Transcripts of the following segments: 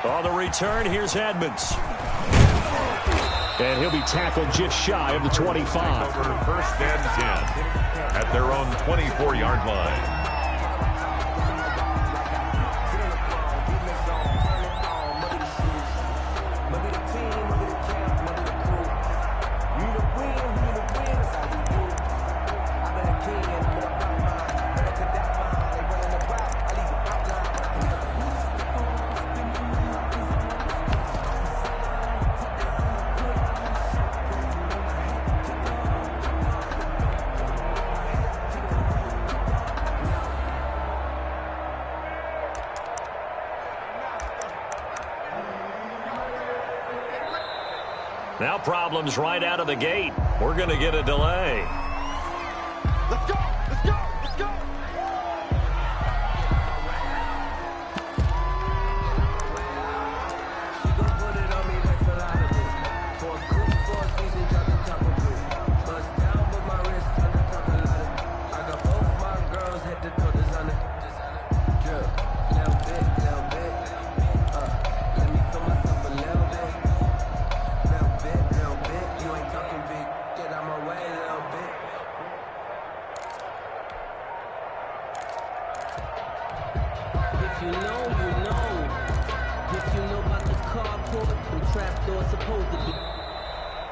On the return, here's Edmonds. And he'll be tackled just shy of the 25. Over first and 10 at their own 24-yard line. Now problems right out of the gate. We're going to get a delay. Let's go! Let's go! Let's go!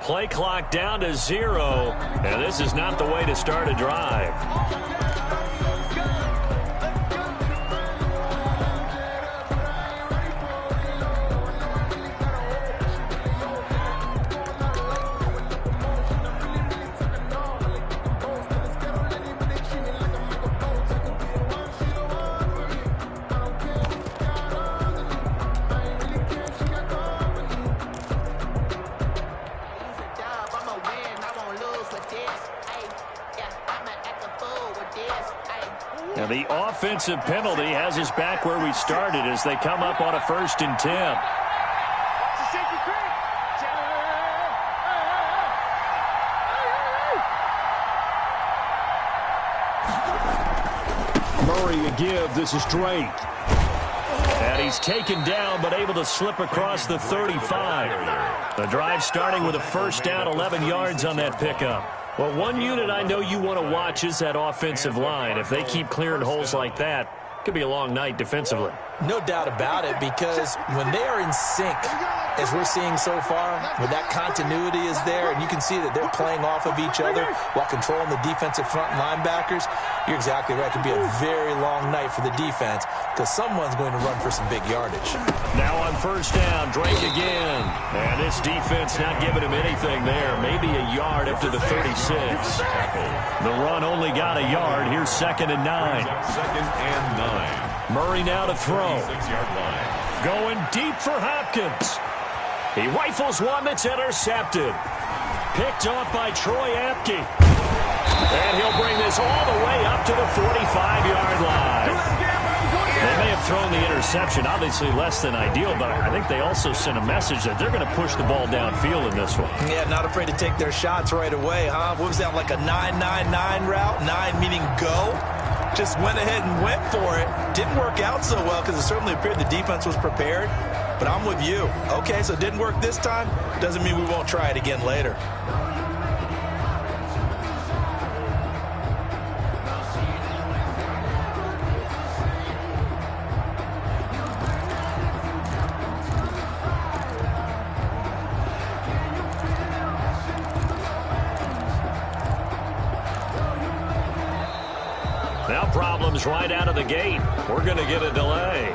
Play clock down to 0, and this is not the way to start a drive. And the offensive penalty has us back where we started as they come up on a 1st and 10. Murray a give. This is Drake. And he's taken down but able to slip across the 35. The drive starting with a 1st down, 11 yards on that pickup. Well, one unit I know you want to watch is that offensive line. If they keep clearing holes like that, it could be a long night defensively. No doubt about it, because when they are in sync, as we're seeing so far, when that continuity is there and you can see that they're playing off of each other while controlling the defensive front linebackers, you're exactly right. It could be a very long night for the defense because someone's going to run for some big yardage. Now on 1st down, Drake again. And this defense not giving him anything there. Maybe a yard up to the 36. The run only got a yard. Here's 2nd and 9. 2nd and 9. Murray now to throw. 6-yard line. Going deep for Hopkins. He rifles one that's intercepted. Picked off by Troy Apke. And he'll bring this all the way up to the 45-yard line. They may have thrown the interception, obviously less than ideal, but I think they also sent a message that they're going to push the ball downfield in this one. Yeah, not afraid to take their shots right away, huh? What was that, like a 9-9-9 route? 9 meaning go? Just went ahead and went for it. Didn't work out so well because it certainly appeared the defense was prepared. But I'm with you. Okay, so it didn't work this time. Doesn't mean we won't try it again later. Now problems right out of the gate. We're going to get a delay.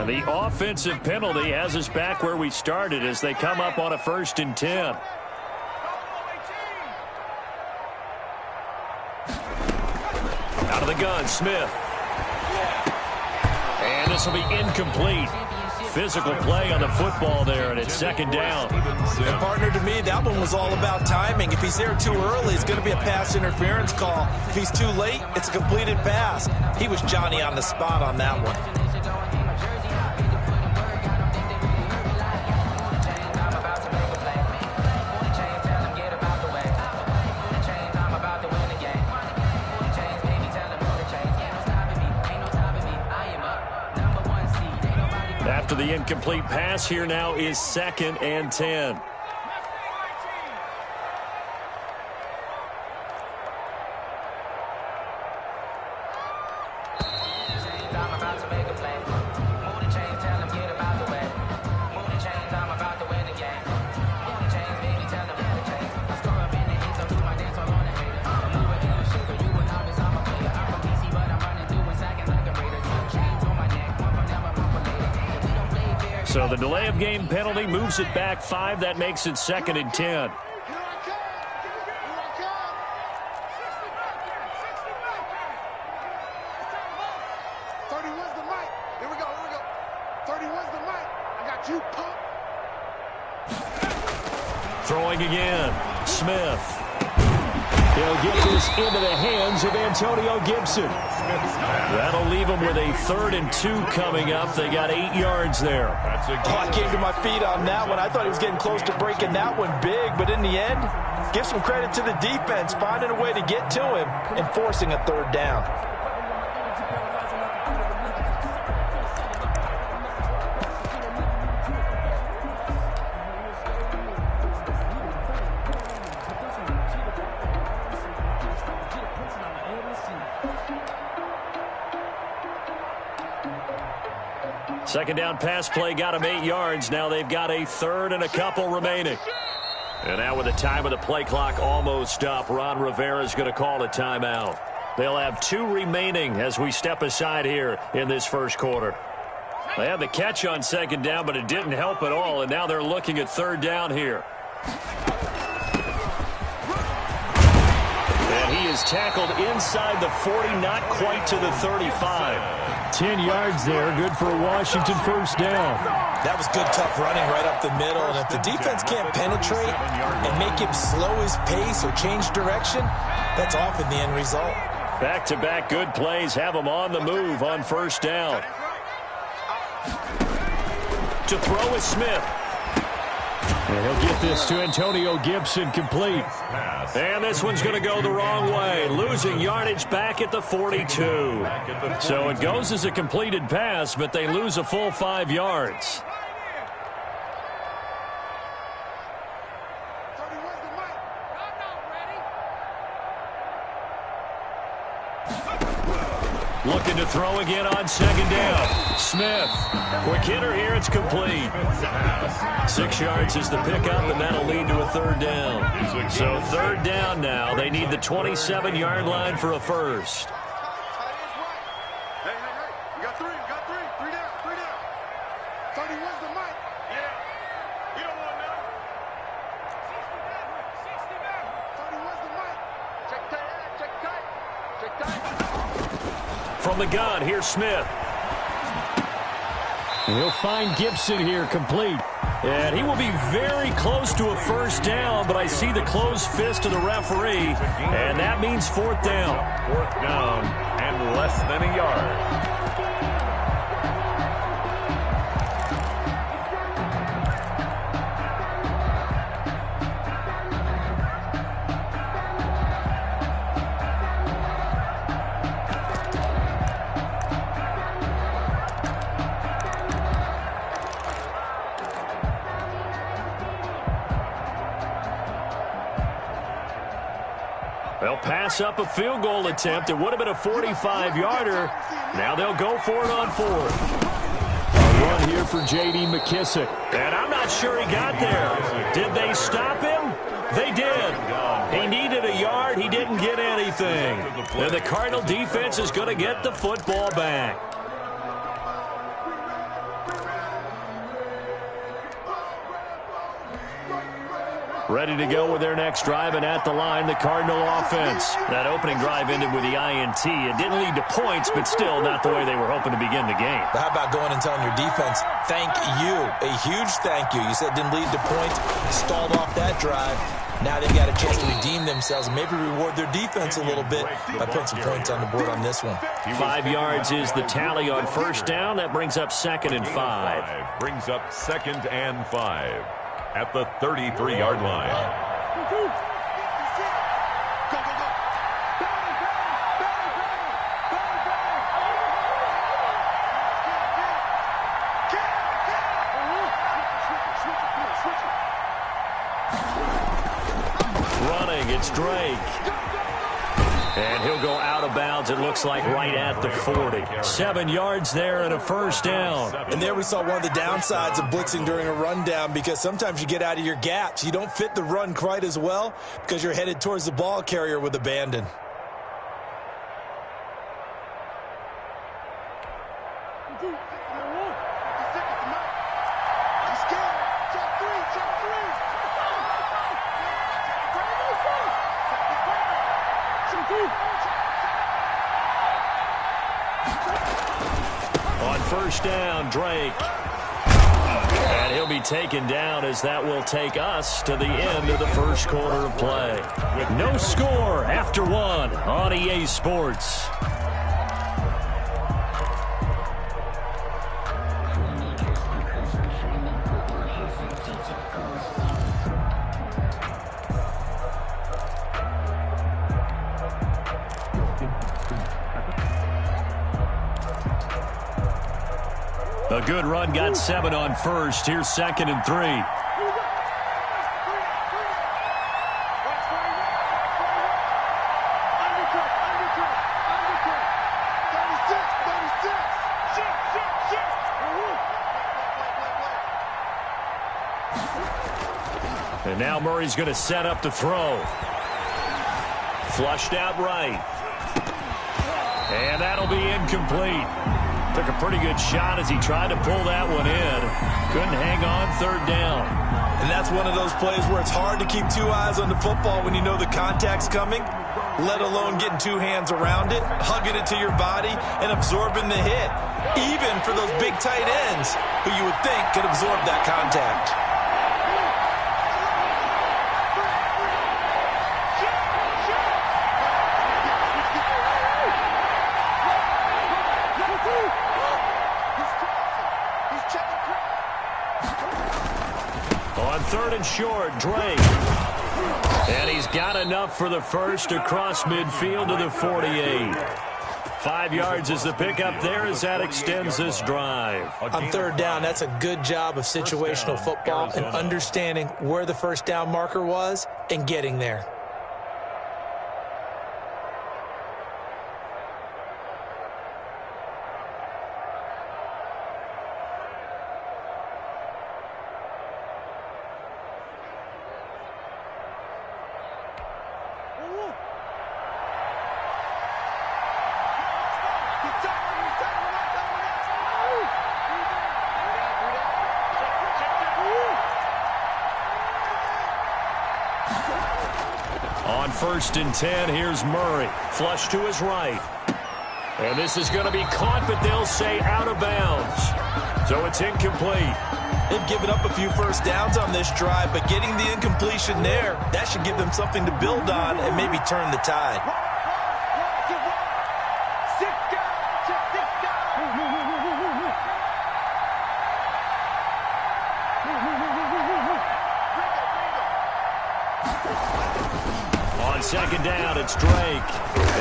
The offensive penalty has us back where we started as they come up on a 1st and 10. the gun, Smith. And this will be incomplete. Physical play on the football there, and it's second down. And partner, to me, that one was all about timing. If he's there too early, it's going to be a pass interference call. If he's too late, it's a completed pass. He was Johnny on the spot on that one. After the incomplete pass, here now is 2nd and 10. So the delay of game penalty moves it back 5. That makes it 2nd and 10. Throwing again. Smith. He'll get this into the hands of Antonio Gibson. That'll leave them with a 3rd and 2 coming up. They got 8 yards there. I came to my feet on that one. I thought he was getting close to breaking that one big, but in the end, give some credit to the defense, finding a way to get to him and forcing a 3rd down. Second down pass play got them 8 yards. Now they've got a 3rd and a couple remaining. And now with the time of the play clock almost up, Ron Rivera is going to call a timeout. They'll have 2 remaining as we step aside here in this first quarter. They had the catch on 2nd down, but it didn't help at all, and now they're looking at 3rd down here. And he is tackled inside the 40, not quite to the 35. 10 yards there, good for a Washington 1st down. That was good, tough running right up the middle, and if the defense can't penetrate and make him slow his pace or change direction, that's often the end result. Back-to-back good plays have him on the move on 1st down. To throw is Smith. And he'll get this to Antonio Gibson complete. And this one's going to go the wrong way. Losing yardage back at the 42. So it goes as a completed pass, but they lose a full 5 yards. Looking to throw again on 2nd down. Smith. Quick hitter here. It's complete. 6 yards is the pickup, and that'll lead to a 3rd down. So 3rd down now. They need the 27-yard line for a first. Hey, you got 3 down. 31's the mic. Yeah. You don't want none. 31's the mic. Check tight. From the gun, here's Smith. He'll find Gibson here complete. And he will be very close to a 1st down, but I see the closed fist of the referee, and that means 4th down. 4th down and less than a yard. They'll pass up a field goal attempt. It would have been a 45-yarder. Now they'll go for it on 4th. A run here for J.D. McKissick. And I'm not sure he got there. Did they stop him? They did. He needed a yard. He didn't get anything. And the Cardinal defense is going to get the football back. Ready to go with their next drive, and at the line, the Cardinal offense. That opening drive ended with the INT. It didn't lead to points, but still not the way they were hoping to begin the game. But how about going and telling your defense, thank you, a huge thank you. You said it didn't lead to points, stalled off that drive. Now they've got a chance to redeem themselves and maybe reward their defense a little bit by putting some points on the board on this one. 5 yards is the tally on first down. That brings up 2nd and 5. Brings up 2nd and 5 at the 33-yard line. It's Drake. And he'll go out of bounds, it looks like, right at the 40. 7 yards there and a first down. And there we saw one of the downsides of blitzing during a rundown, because sometimes you get out of your gaps. You don't fit the run quite as well because you're headed towards the ball carrier with abandon. On first down, Drake. And he'll be taken down, as that will take us to the end of the first quarter of play. No score after 1 on EA Sports. A good run, got 7 on first. Here's 2nd and 3. And now Murray's going to set up to throw. Flushed out right. And that'll be incomplete. Took a pretty good shot as he tried to pull that one in. Couldn't hang on, 3rd down. And that's one of those plays where it's hard to keep 2 eyes on the football when you know the contact's coming, let alone getting 2 hands around it, hugging it to your body, and absorbing the hit. Even for those big tight ends who you would think could absorb that contact. On 3rd and short, Drake. And he's got enough for the first across midfield to the 48. 5 yards is the pickup there as that extends this drive. On 3rd down, that's a good job of situational football and understanding where the first down marker was and getting there. On 1st and 10, here's Murray. Flush to his right. And this is going to be caught, but they'll say out of bounds. So it's incomplete. They've given up a few first downs on this drive, but getting the incompletion there, that should give them something to build on and maybe turn the tide. On 2nd down, it's Drake.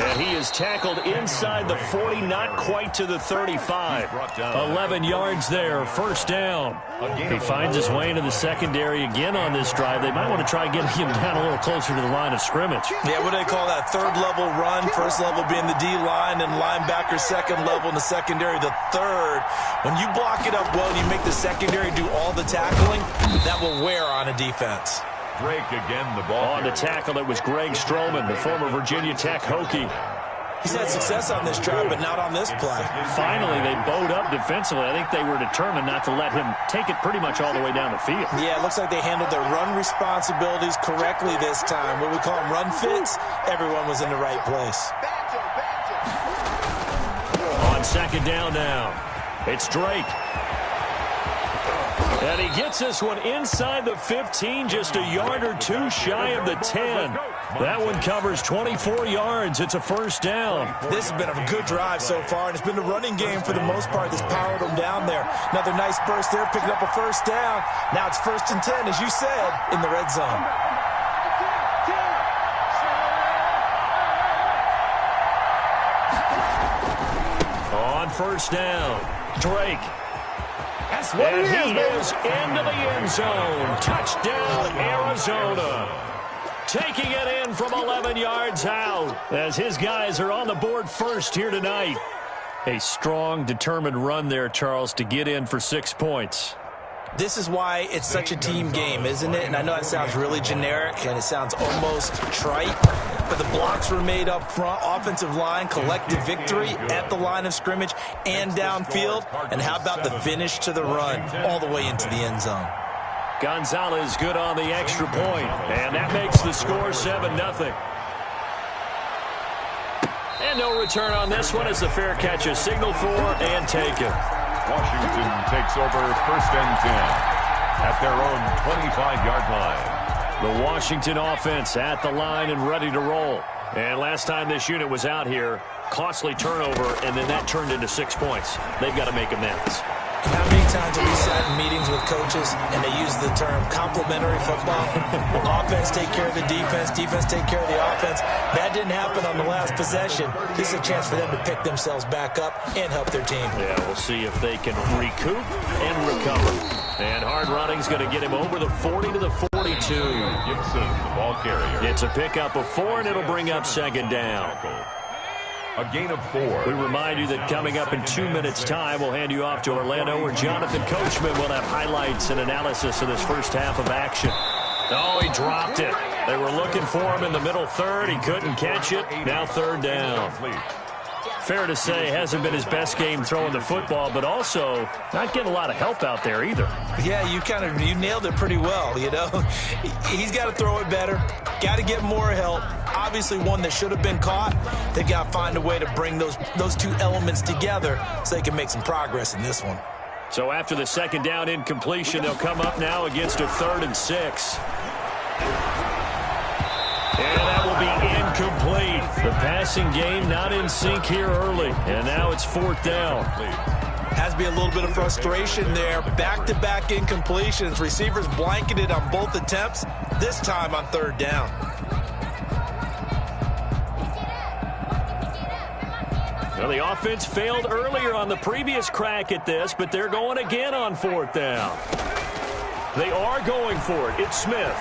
And he is tackled inside the 40, not quite to the 35. 11 yards there, first down. He finds his way into the secondary again on this drive. They might want to try getting him down a little closer to the line of scrimmage. Yeah, what do they call that? 3rd level run, 1st level being the D-line, and linebacker 2nd level in the secondary, the 3rd. When you block it up well and you make the secondary do all the tackling, that will wear on a defense. Drake again, the ball. On the tackle, it was Greg Stroman, the former Virginia Tech Hokie. He's had success on this drive, but not on this play. Finally, they bowed up defensively. I think they were determined not to let him take it pretty much all the way down the field. Yeah, it looks like they handled their run responsibilities correctly this time. What we call them run fits, everyone was in the right place. On second down now, it's Drake. And he gets this one inside the 15, just a yard or two shy of the 10. That one covers 24 yards. It's a first down. This has been a good drive so far, and it's been the running game for the most part that's powered them down there. Another nice burst there, picking up a first down. Now it's 1st and 10, as you said, in the red zone. On first down, Drake. That's what And it he is, is into the end zone. Touchdown, Arizona. Taking it in from 11 yards out as his guys are on the board first here tonight. A strong, determined run there, Charles, to get in for 6 points. This is why it's such a team game, isn't it? And I know it sounds really generic and it sounds almost trite, but the blocks were made up front, offensive line, collective victory at the line of scrimmage and downfield. And how about the finish to the run all the way into the end zone? Gonzalez good on the extra point, and that makes the score 7-0. And no return on this one as the fair catch is signaled for and taken. Washington takes over 1st and 10 at their own 25-yard line. The Washington offense at the line and ready to roll. And last time this unit was out here, costly turnover, and then that turned into 6 points. They've got to make amends. How many times have we sat in meetings with coaches and they use the term complementary football? Offense take care of the defense, defense take care of the offense. That didn't happen on the last possession. This is a chance for them to pick themselves back up and help their team. Yeah, we'll see if they can recoup and recover. And hard running's going to get him over the 40 to the 42. Gibson, the ball carrier. It's a pickup of 4, and it'll bring up second down. A gain of 4. We remind you that coming up in 2 minutes' time, we'll hand you off to Orlando, where Jonathan Coachman will have highlights and analysis of this first half of action. Oh, he dropped it. They were looking for him in the middle third. He couldn't catch it. Now 3rd down. Fair to say, hasn't been his best game throwing the football, but also not getting a lot of help out there either. Yeah, you nailed it pretty well, you know. He's got to throw it better, got to get more help. Obviously one that should have been caught. They've got to find a way to bring those two elements together so they can make some progress in this one. So after the second down incompletion, they'll come up now against a 3rd and 6. And that will be incomplete. The passing game not in sync here early. And now it's 4th down. Has to be a little bit of frustration there. Back-to-back incompletions. Receivers blanketed on both attempts, this time on 3rd down. Well, the offense failed earlier on the previous crack at this, but they're going again on 4th down. They are going for it. It's Smith.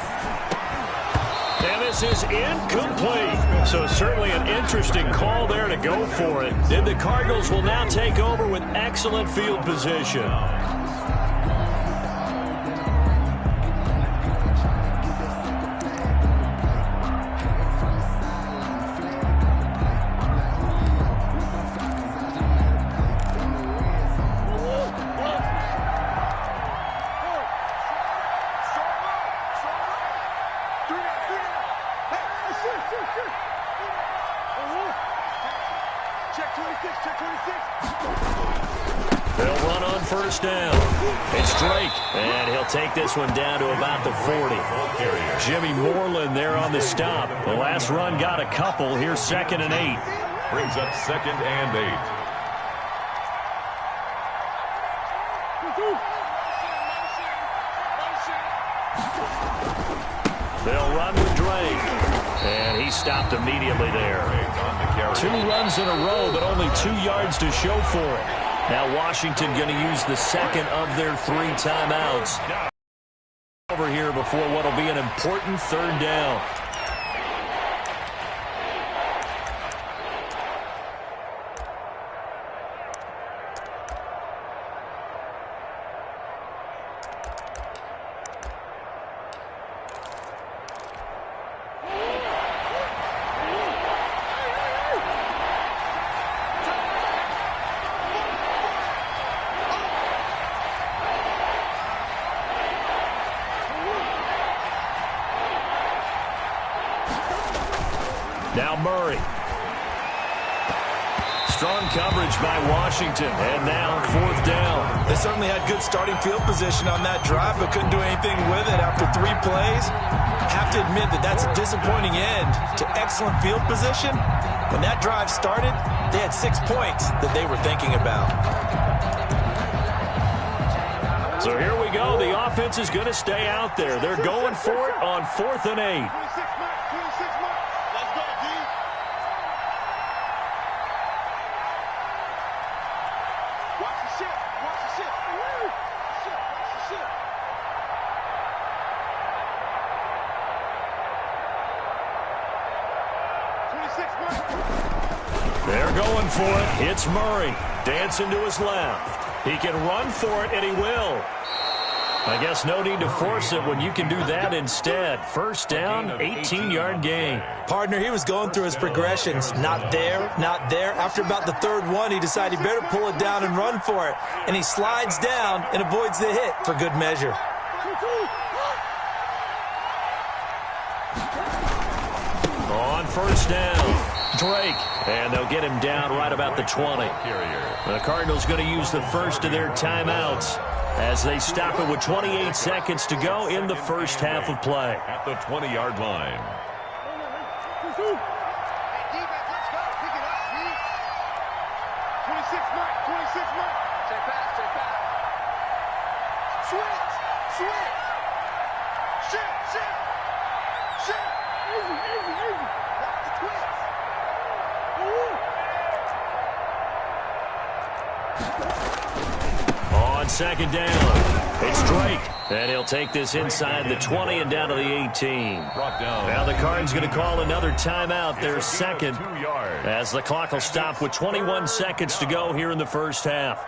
And this is incomplete. So certainly an interesting call there to go for it. And the Cardinals will now take over with excellent field position. They'll run on first down. It's Drake, and he'll take this one down to about the 40. Jimmy Moreland there on the stop. The last run got a couple. Here's 2nd and 8. Brings up 2nd and 8. They'll run with Drake, and he stopped immediately there. 2 runs in a row, but only 2 yards to show for it. Now Washington going to use the second of their 3 timeouts. Over here before what will be an important 3rd down. Now Murray. Strong coverage by Washington. And now 4th down. They certainly had good starting field position on that drive, but couldn't do anything with it after 3 plays. Have to admit that that's a disappointing end to excellent field position. When that drive started, they had 6 points that they were thinking about. So here we go. The offense is going to stay out there. They're going for it on 4th and 8. 26 mark. Let's go, D. Watch the ship. Watch the ship. Woo! Watch the ship. 26 mark. They're going for it. It's Murray. Dancing to his left. He can run for it, and he will. I guess no need to force it when you can do that instead. 1st down, 18-yard gain. Partner, he was going through his progressions. Not there, not there. After about the 3rd one, he decided he better pull it down and run for it. And he slides down and avoids the hit for good measure. On 1st down, Drake. And they'll get him down right about the 20. The Cardinals going to use the first of their timeouts as they stop it with 28 seconds to go in the first half of play. At the 20-yard line. On 2nd down, it's Drake. And he'll take this inside the 20 and down to the 18. Now the Cards going to call another timeout, their second, as the clock will stop with 21 seconds to go here in the first half.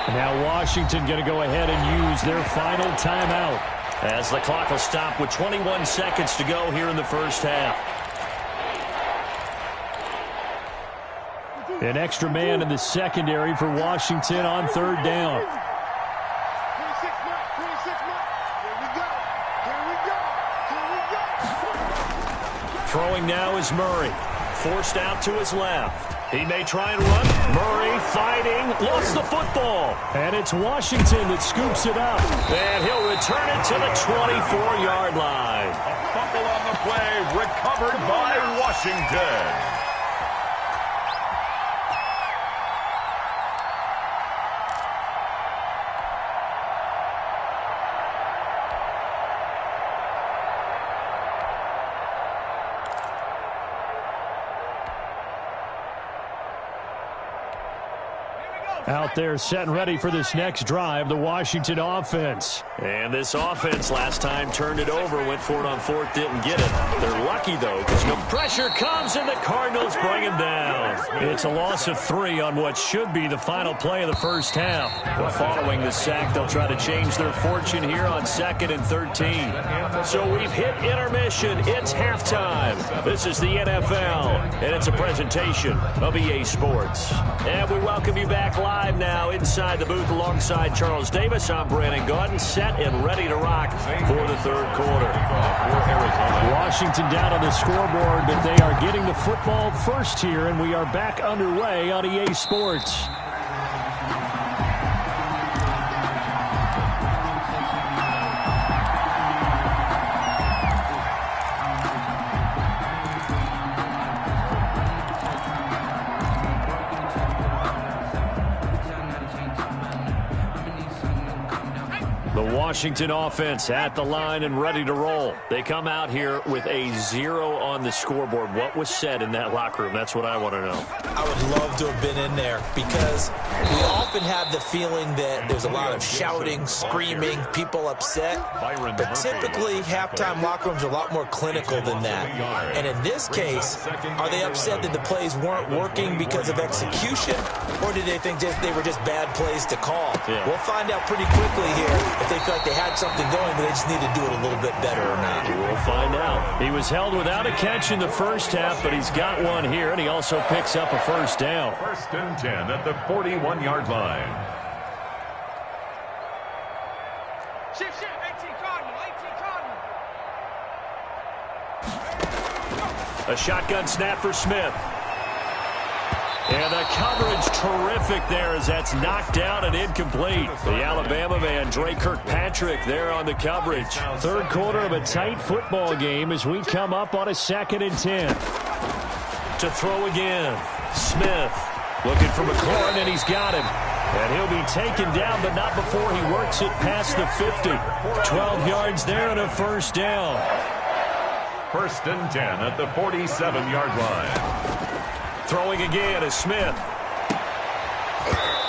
Now Washington going to go ahead and use their final timeout as the clock will stop with 21 seconds to go here in the first half. An extra man in the secondary for Washington on 3rd down. 26 mark. Here we go. Throwing now is Murray. Forced out to his left. He may try and run. Murray fighting. Lost the football. And it's Washington that scoops it up. And he'll return it to the 24-yard line. A fumble on the play. Recovered by Washington. Out there set and ready for this next drive, the Washington offense. And this offense last time turned it over, went for it on 4th, didn't get it. They're lucky, though, because no pressure comes, and the Cardinals bring him down. It's a loss of 3 on what should be the final play of the first half. But following the sack, they'll try to change their fortune here on 2nd and 13. So we've hit intermission. It's halftime. This is the NFL, and it's a presentation of EA Sports. And we welcome you back live now inside the booth alongside Charles Davis. I'm Brandon Gaudin, set and ready to rock for the 3rd quarter. Washington down on the scoreboard, but they are getting the football first here, and we are back underway on EA Sports. Washington offense at the line and ready to roll. They come out here with a 0 on the scoreboard. What was said in that locker room? That's what I want to know. I would love to have been in there because we often have the feeling that there's a lot of shouting, screaming, people upset. But typically, halftime locker rooms are a lot more clinical than that. And in this case, are they upset that the plays weren't working because of execution, or did they think they were just bad plays to call? Yeah. We'll find out pretty quickly here if they felt like they had something going, but they just need to do it a little bit better or not. We'll find out. He was held without a catch in the first half, but he's got one here, and he also picks up a first down. 1st and 10 at the 41-yard line. Shift, 18 Cardinal, 18 Cardinal. A shotgun snap for Smith. And the coverage terrific there as that's knocked out and incomplete. The Alabama man, Dre Kirkpatrick, there on the coverage. Third quarter of a tight football game as we come up on a 2nd and 10. To throw again. Smith looking for McLaurin, and he's got him. And he'll be taken down, but not before he works it past the 50. 12 yards there and a first down. 1st and 10 at the 47-yard line. Throwing again is Smith.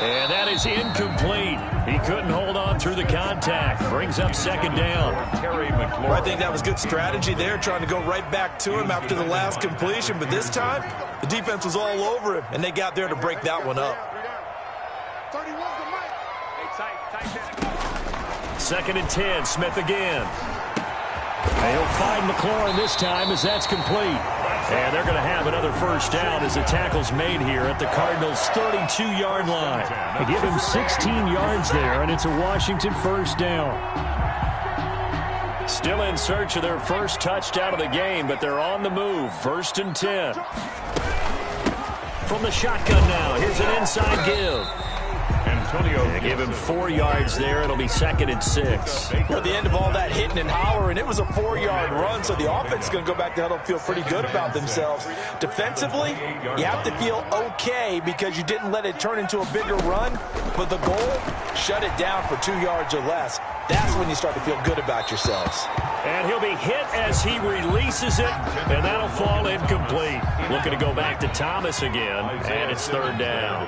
And that is incomplete. He couldn't hold on through the contact. Brings up 2nd down. I think that was good strategy there, trying to go right back to him after the last completion. But this time, the defense was all over him, and they got there to break that one up. 2nd and 10, Smith again. And he'll find McLaurin this time as that's complete. And they're going to have another first down as the tackle's made here at the Cardinals' 32-yard line. They give him 16 yards there, and it's a Washington first down. Still in search of their first touchdown of the game, but they're on the move. 1st and 10. From the shotgun now, here's an inside give. They give him 4 yards there. It'll be 2nd and 6. At the end of all that hitting and hollering, it was a 4-yard run, so the offense is going to go back to huddle, feel pretty good about themselves. Defensively, you have to feel okay because you didn't let it turn into a bigger run, but the goal, shut it down for 2 yards or less. That's when you start to feel good about yourselves. And he'll be hit as he releases it, and that'll fall incomplete. Looking to go back to Thomas again, and it's 3rd down.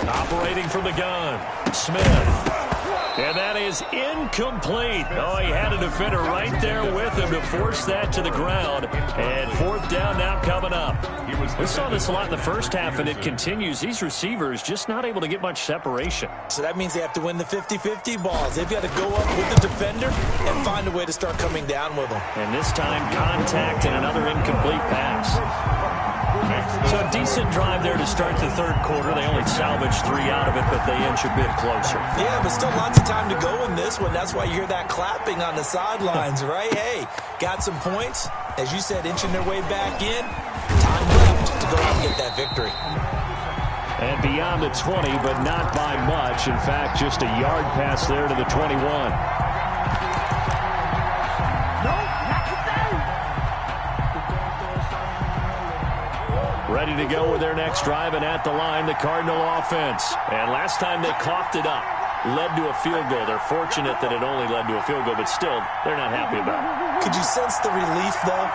Operating from the gun, Smith. And that is incomplete. Oh, he had a defender right there with him to force that to the ground. And 4th down now coming up. We saw this a lot in the first half, and it continues. These receivers just not able to get much separation. So that means they have to win the 50-50 balls. They've got to go up with the defender and find a way to start coming down with them. And this time, contact and another incomplete pass. So a decent drive there to start the 3rd quarter. They only salvaged 3 out of it, but they inch a bit closer. Yeah, but still lots of time to go in this one. That's why you hear that clapping on the sidelines, right? Hey, got some points. As you said, inching their way back in. Time left to go out and get that victory. And beyond the 20, but not by much. In fact, just a yard pass there to the 21. Ready to go with their next drive, and at the line, the Cardinal offense. And last time they coughed it up, led to a field goal. They're fortunate that it only led to a field goal, but still, they're not happy about it. Could you sense the relief, though,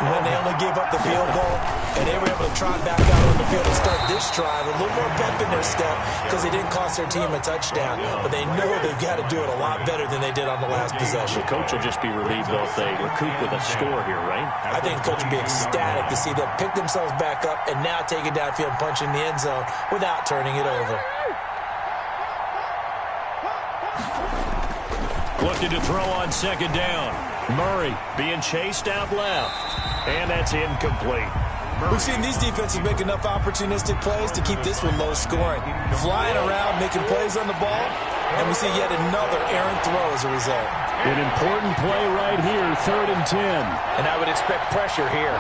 when they only gave up the field goal, and they were able to trot back out on the field and start this drive, a little more pep in their step because they didn't cost their team a touchdown, but they know they've got to do it a lot better than they did on the last possession. The coach will just be relieved, though, if they recoup with a score here, right? I think the coach will be ecstatic to see them pick themselves back up and now take it downfield and punch in the end zone without turning it over. Looking to throw on 2nd down. Murray being chased out left. And that's incomplete. We've seen these defenses make enough opportunistic plays to keep this one low scoring. Flying around, making plays on the ball, and we see yet another errant throw as a result. An important play right here, 3rd and 10. And I would expect pressure here.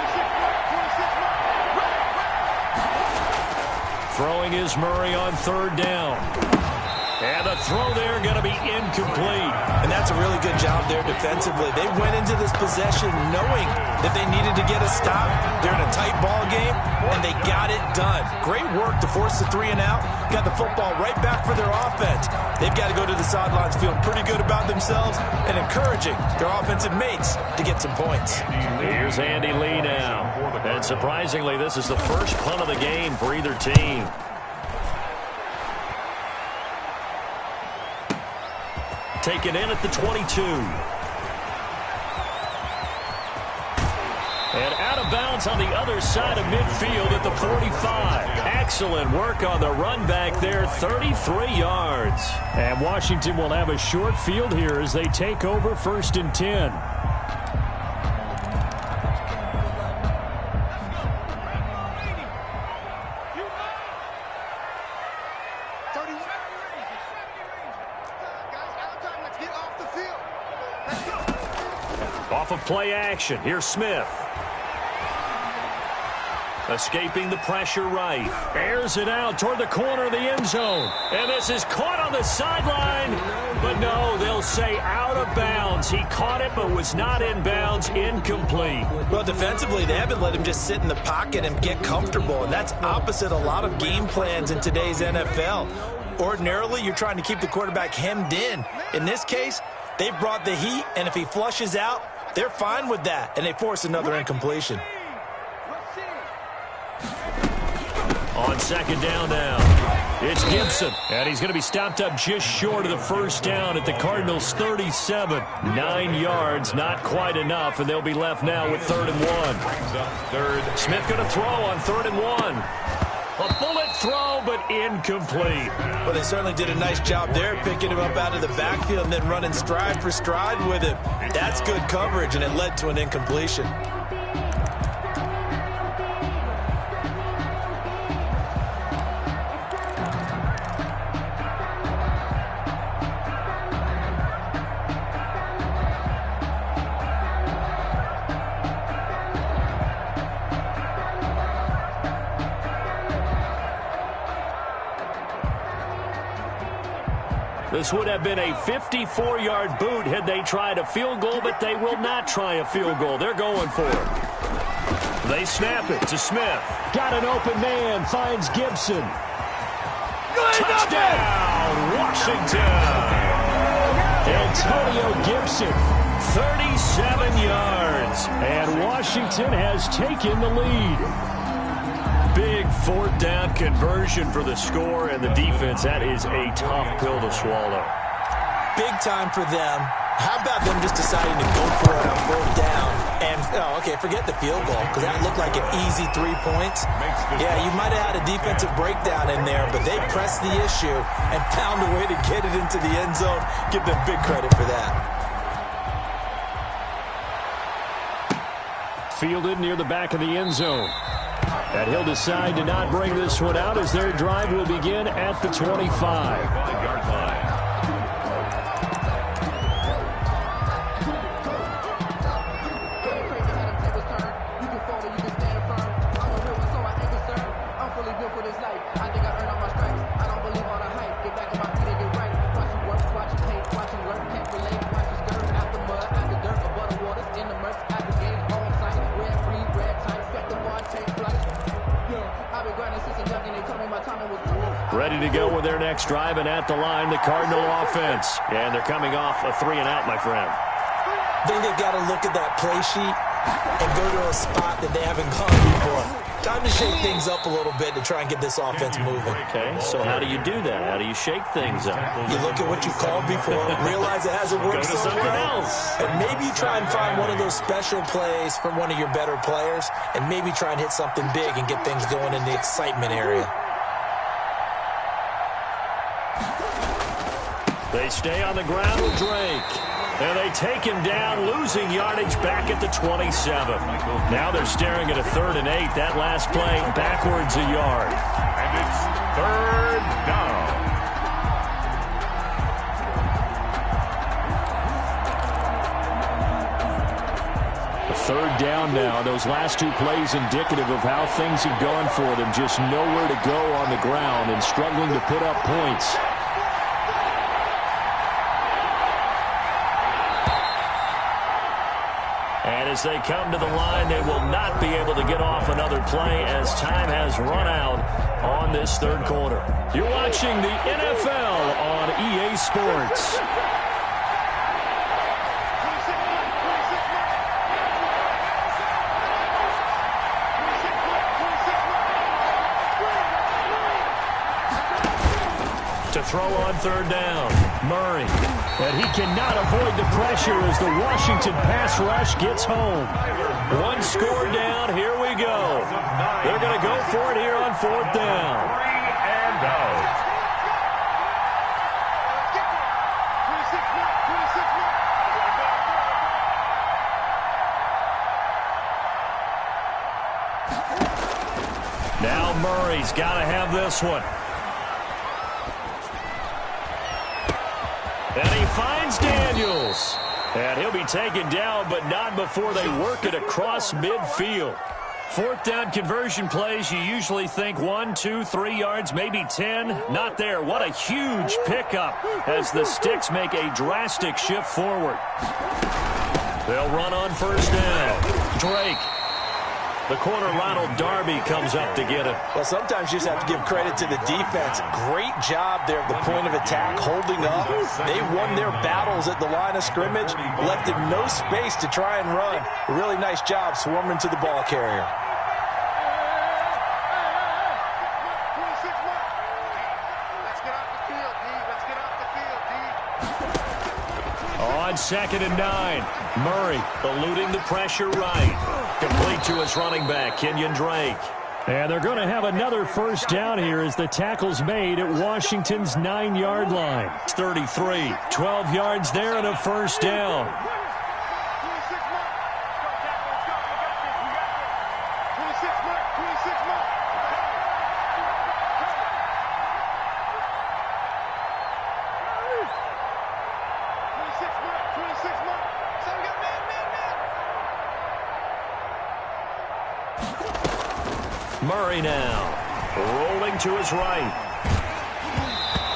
Throwing is Murray on 3rd down. And the throw there going to be incomplete. And that's a really good job there defensively. They went into this possession knowing that they needed to get a stop. They're in a tight ball game, and they got it done. Great work to force the 3 and out. Got the football right back for their offense. They've got to go to the sidelines feeling pretty good about themselves and encouraging their offensive mates to get some points. Here's Andy Lee now. And surprisingly, this is the first punt of the game for either team. taken in at the 22. And out of bounds on the other side of midfield at the 45. Excellent work on the run back there, 33 yards. And Washington will have a short field here as they take over 1st and 10. Off of play action, here's Smith. Escaping the pressure right. Airs it out toward the corner of the end zone. And this is caught on the sideline. But no, they'll say out of bounds. He caught it but was not in bounds. Incomplete. Well, defensively, they haven't let him just sit in the pocket and get comfortable. And that's opposite a lot of game plans in today's NFL. Ordinarily, you're trying to keep the quarterback hemmed in. In this case, they brought the heat, and if he flushes out, they're fine with that, and they force another incompletion. On 2nd down now, it's Gibson. And he's going to be stopped up just short of the 1st down at the Cardinals' 37. 9 yards, not quite enough, and they'll be left now with 3rd and 1. Smith going to throw on 3rd and 1. A bullet throw, but incomplete. Well, they certainly did a nice job there, picking him up out of the backfield and then running stride for stride with him. That's good coverage, and it led to an incompletion. This would have been a 54-yard boot had they tried a field goal, but they will not try a field goal. They're going for it. They snap it to Smith. Got an open man, finds Gibson. Touchdown, Washington. Antonio Gibson. 37 yards. And Washington has taken the lead. Big 4th down conversion for the score, and the defense, that is a tough pill to swallow. Big time for them. How about them just deciding to go for it on 4th down? And, forget the field goal, because that looked like an easy 3 points. Yeah, you might have had a defensive breakdown in there, but they pressed the issue and found a way to get it into the end zone. Give them big credit for that. Fielded near the back of the end zone. And he'll decide to not bring this one out as their drive will begin at the 25-yard line. Ready to go with their next drive, and at the line, the Cardinal offense. And they're coming off a 3-and-out, my friend. I think they've got to look at that play sheet and go to a spot that they haven't gone before. Time to shake things up a little bit to try and get this offense moving. Okay, so how do you do that? How do you shake things up? You look at what you called before, realize it hasn't worked so well, and maybe you try and find one of those special plays from one of your better players, and maybe try and hit something big and get things going in the excitement area. They stay on the ground with Drake. And they take him down, losing yardage back at the 27. Now they're staring at a 3rd and 8. That last play, backwards a yard. And it's 3rd down. A 3rd down now. Those last 2 plays indicative of how things have gone for them. Just nowhere to go on the ground and struggling to put up points. And as they come to the line, they will not be able to get off another play as time has run out on this 3rd quarter. You're watching the NFL on EA Sports. To throw on third down, Murray. And he cannot avoid the pressure as the Washington pass rush gets home. One score down, here we go. They're going to go for it here on fourth down. 3 and out. Now Murray's got to have this one. And he finds Daniels. And he'll be taken down, but not before they work it across midfield. Fourth down conversion plays, you usually think 1, 2, 3 yards, maybe 10. Not there. What a huge pickup as the Sticks make a drastic shift forward. They'll run on first down. Drake. The corner, Ronald Darby, comes up to get it. Well, sometimes you just have to give credit to the defense. Great job there at the point of attack, holding up. They won their battles at the line of scrimmage, left them no space to try and run. A really nice job swarming to the ball carrier. On 2nd and 9, Murray eluding the pressure right. Complete to his running back, Kenyon Drake. And they're going to have another first down here as the tackle's made at Washington's 9-yard line. It's 33, 12 yards there and a first down. Murray now, rolling to his right.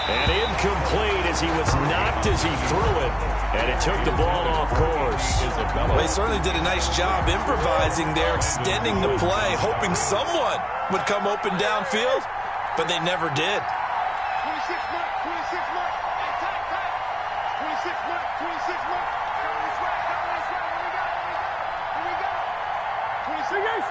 And incomplete as he was knocked as he threw it. And it took the ball off course. Well, they certainly did a nice job improvising there, extending the play, hoping someone would come open downfield, but they never did. 26 mark, 26 mark. Hey, tight. 26 mark, 26 mark. Come this way, Here we go. 26 mark.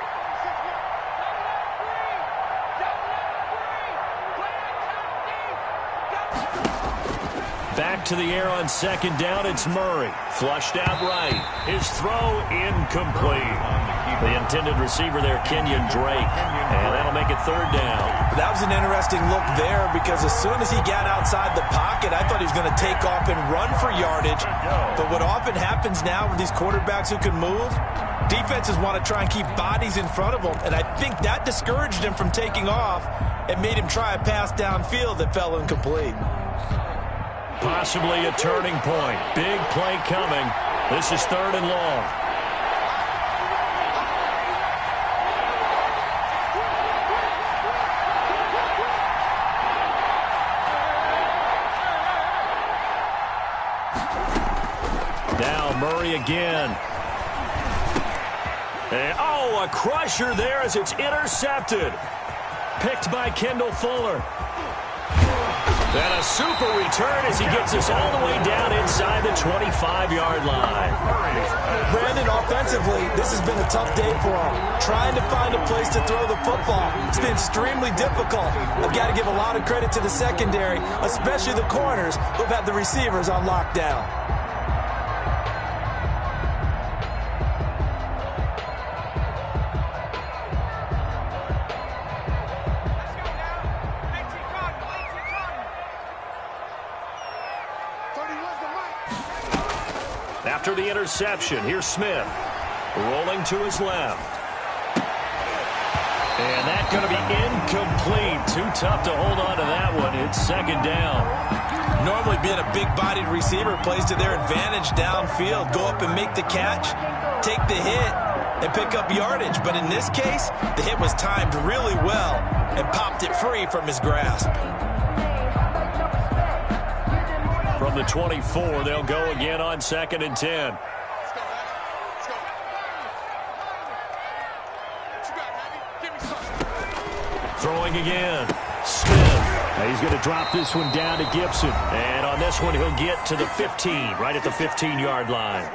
Back to the air on second down, it's Murray. Flushed out right. His throw incomplete. The intended receiver there, Kenyon Drake. And that'll make it third down. That was an interesting look there because as soon as he got outside the pocket, I thought he was going to take off and run for yardage. But what often happens now with these quarterbacks who can move, defenses want to try and keep bodies in front of them. And I think that discouraged him from taking off and made him try a pass downfield that fell incomplete. Possibly a turning point. Big play coming. This is third and long. Now Murray again. And, a crusher there as it's intercepted. Picked by Kendall Fuller. And a super return as he gets us all the way down inside the 25-yard line. Brandon, offensively, this has been a tough day for him. Trying to find a place to throw the football. It's been extremely difficult. I've got to give a lot of credit to the secondary, especially the corners who've had the receivers on lockdown. After the interception, here's Smith. Rolling to his left. And that's going to be incomplete. Too tough to hold on to that one. It's second down. Normally being a big-bodied receiver plays to their advantage downfield. Go up and make the catch, take the hit, and pick up yardage. But in this case, the hit was timed really well and popped it free from his grasp. From the 24, they'll go again on 2nd and 10. Throwing again. Smith. He's going to drop this one down to Gibson. And on this one, he'll get to the 15, right at the 15-yard line.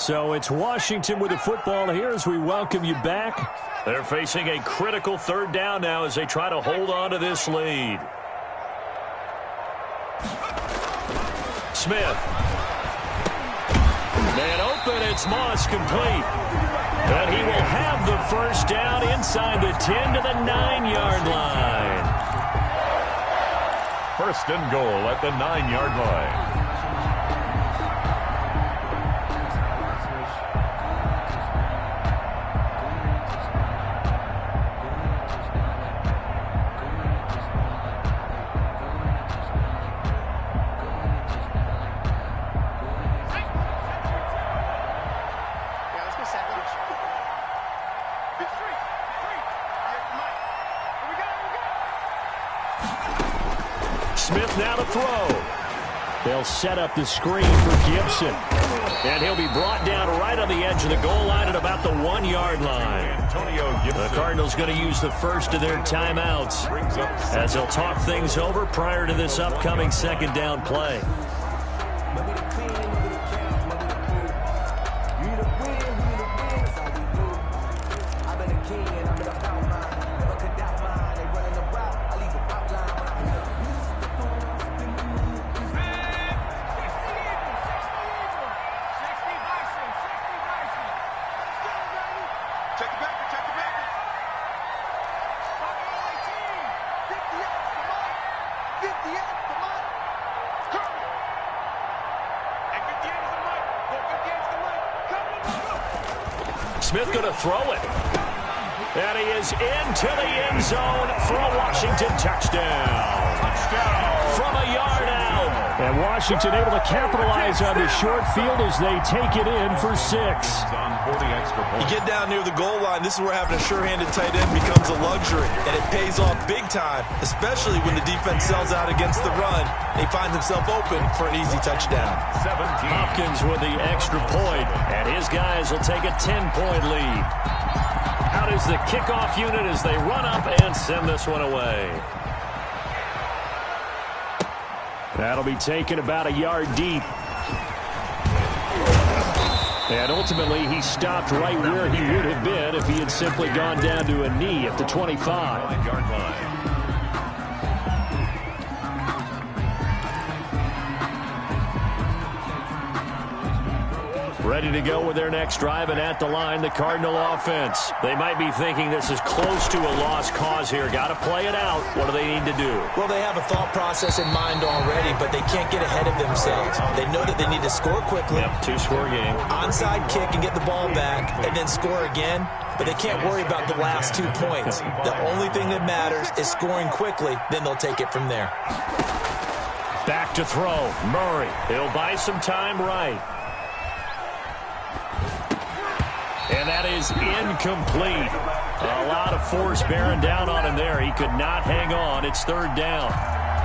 So it's Washington with the football here as we welcome you back. They're facing a critical third down now as they try to hold on to this lead. Smith. Man open, it's Moss complete. And he will have the first down inside the 10 to the 9-yard line. First and goal at the 9-yard line. Smith now to throw. They'll set up the screen for Gibson. And he'll be brought down right on the edge of the goal line at about the 1-yard line. The Cardinals going to use the first of their timeouts as they'll talk things over prior to this upcoming second down play. Smith going to throw it. And he is into the end zone for a Washington touchdown. From a yard out. And Washington able to capitalize on the short field as they take it in for 6. You get down near the goal line, this is where having a sure-handed tight end becomes a luxury. And it pays off big time, especially when the defense sells out against the run. He finds himself open for an easy touchdown. Hopkins with the extra point, and his guys will take a 10-point lead. Out is the kickoff unit as they run up and send this one away. That'll be taken about a yard deep. And ultimately, he stopped right where he would have been if he had simply gone down to a knee at the 25-yard line. Ready to go with their next drive, and at the line, the Cardinal offense. They might be thinking this is close to a lost cause here. Got to play it out. What do they need to do? Well, they have a thought process in mind already, but they can't get ahead of themselves. They know that they need to score quickly. Yep, two-score game. Onside kick and get the ball back, and then score again. But they can't worry about the last 2 points. The only thing that matters is scoring quickly. Then they'll take it from there. Back to throw. Murray. He'll buy some time right. And that is incomplete. A lot of force bearing down on him there. He could not hang on. It's third down.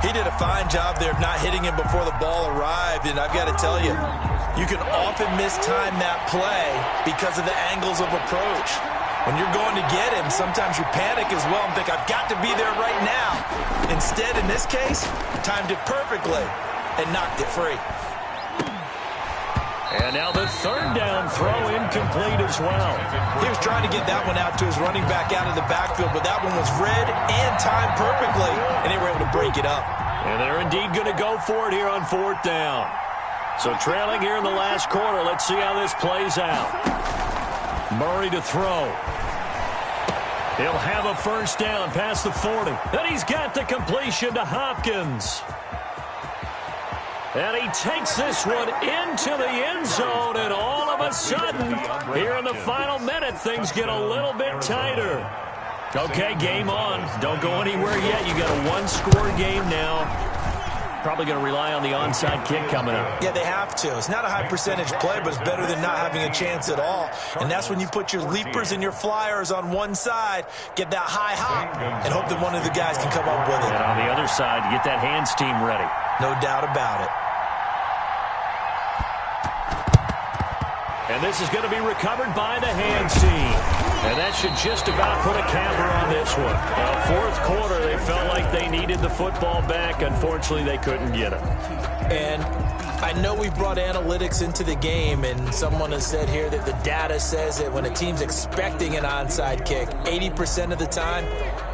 He did a fine job there of not hitting him before the ball arrived. And I've got to tell you, you can often mistime that play because of the angles of approach. When you're going to get him, sometimes you panic as well and think, I've got to be there right now. Instead, in this case, timed it perfectly and knocked it free. And now the third down throw incomplete as well. He was trying to get that one out to his running back out of the backfield, but that one was read and timed perfectly, and they were able to break it up. And they're indeed going to go for it here on fourth down. So trailing here in the last quarter, let's see how this plays out. Murray to throw. He'll have a first down past the 40. And he's got the completion to Hopkins. And he takes this one into the end zone, and all of a sudden, here in the final minute, things get a little bit tighter. Okay, game on. Don't go anywhere yet. You got a one-score game now. Probably going to rely on the onside kick coming up. Yeah, they have to. It's not a high-percentage play, but it's better than not having a chance at all. And that's when you put your leapers and your flyers on one side, get that high hop, and hope that one of the guys can come up with it. And on the other side, get that hands team ready. No doubt about it. And this is going to be recovered by the hands team. And that should just about put a capper on this one. Fourth quarter, they felt like they needed the football back. Unfortunately, they couldn't get it. And I know we brought analytics into the game, and someone has said here that the data says that when a team's expecting an onside kick, 80% of the time,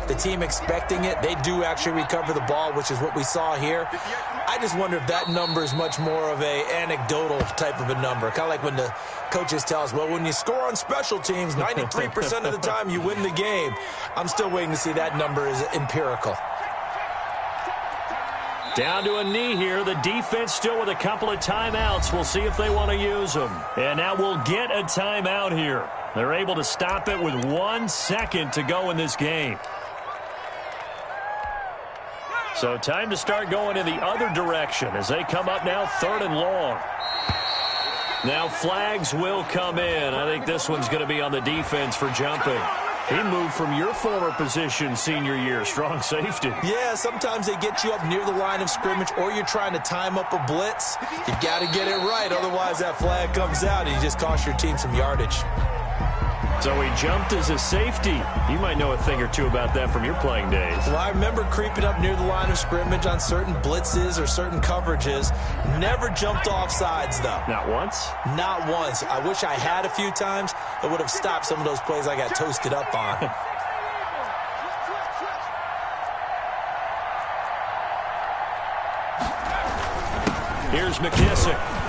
the team expecting it, they do actually recover the ball, which is what we saw here. I just wonder if that number is much more of a anecdotal type of a number. Kind of like when the coaches tell us, well, when you score on special teams, 93% of the time you win the game. I'm still waiting to see that number is empirical. Down to a knee here. The defense still with a couple of timeouts. We'll see if they want to use them. And now we'll get a timeout here. They're able to stop it with 1 second to go in this game. So time to start going in the other direction as they come up now 3rd and long. Now flags will come in. I think this one's going to be on the defense for jumping. He moved from your former position senior year, strong safety. Yeah, sometimes they get you up near the line of scrimmage or you're trying to time up a blitz. You've got to get it right, otherwise that flag comes out and you just cost your team some yardage. So he jumped as a safety. You might know a thing or two about that from your playing days. Well, I remember creeping up near the line of scrimmage on certain blitzes or certain coverages. Never jumped off sides, though. Not once? Not once. I wish I had a few times. It would have stopped some of those plays I got toasted up on. Here's McKissick.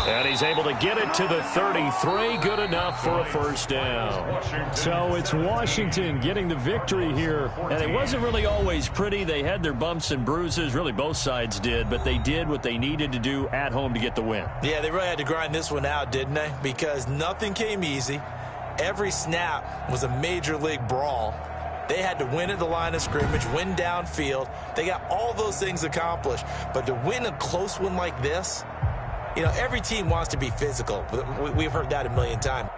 And he's able to get it to the 33. Good enough for a first down. So it's Washington getting the victory here. And it wasn't really always pretty. They had their bumps and bruises. Really, both sides did. But they did what they needed to do at home to get the win. Yeah, they really had to grind this one out, didn't they? Because nothing came easy. Every snap was a major league brawl. They had to win at the line of scrimmage, win downfield. They got all those things accomplished. But to win a close one like this, you know, every team wants to be physical. We've heard that a million times.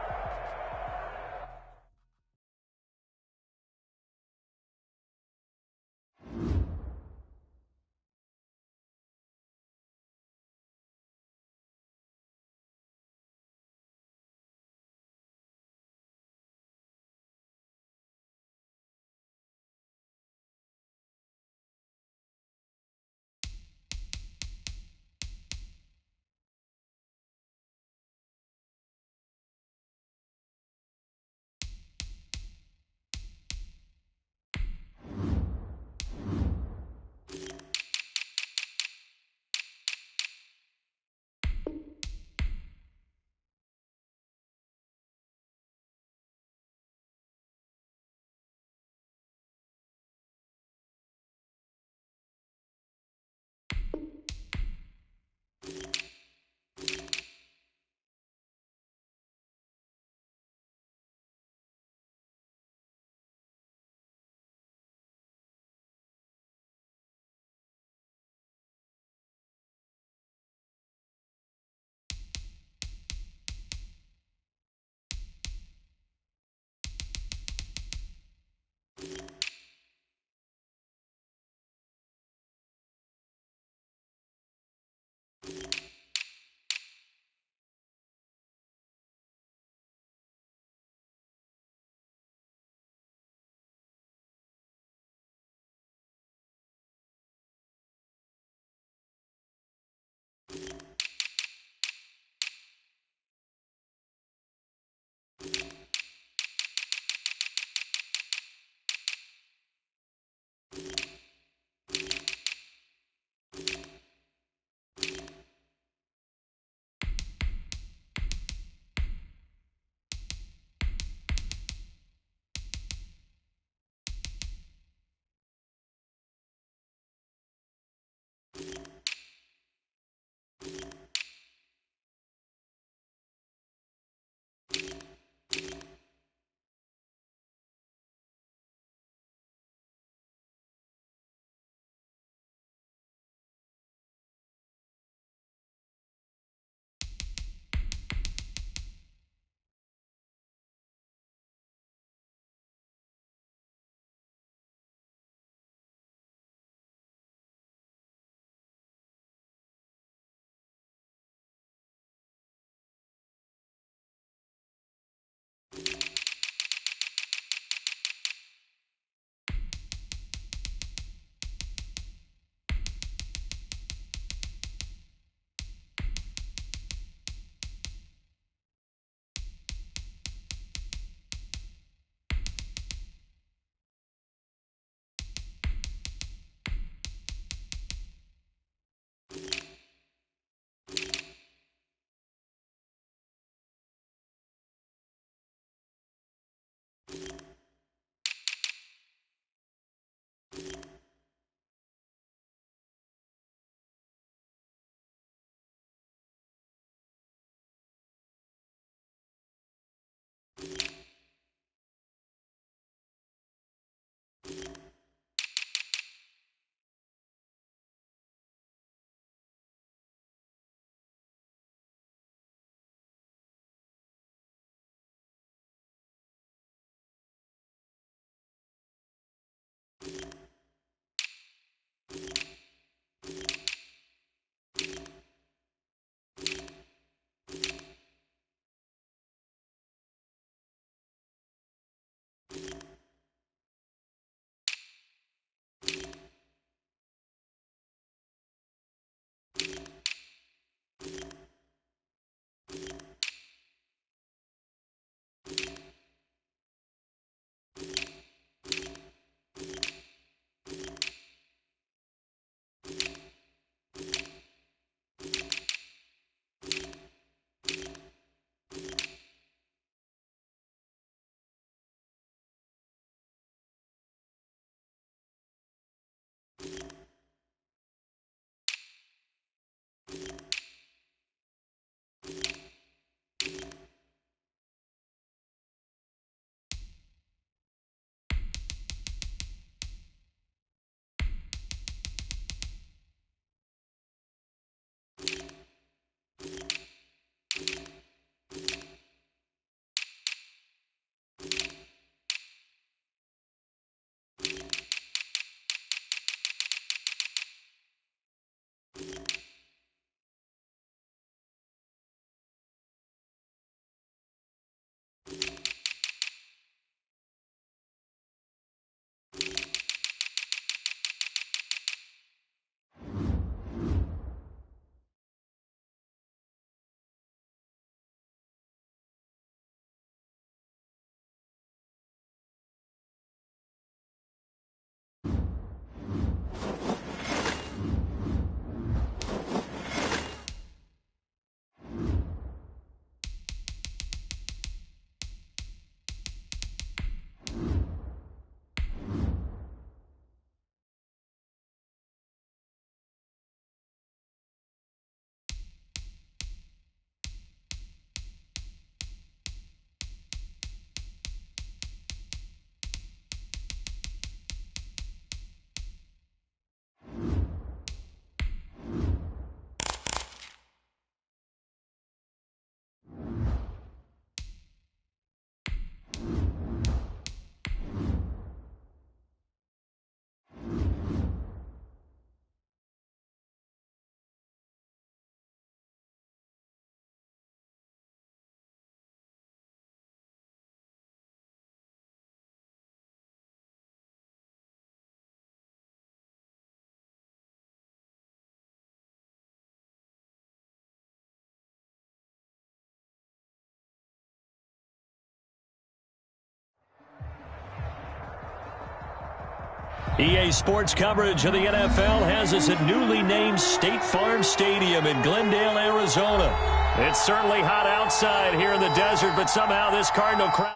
EA Sports coverage of the NFL has us at newly named State Farm Stadium in Glendale, Arizona. It's certainly hot outside here in the desert, but somehow this Cardinal crowd,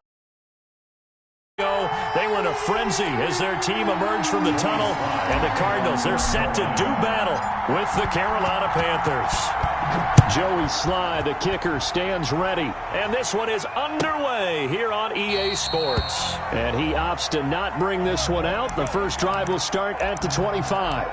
they were in a frenzy as their team emerged from the tunnel, and the Cardinals, they're set to do battle with the Carolina Panthers. Joey Sly, the kicker, stands ready. And this one is underway here on EA Sports. And he opts to not bring this one out. The first drive will start at the 25.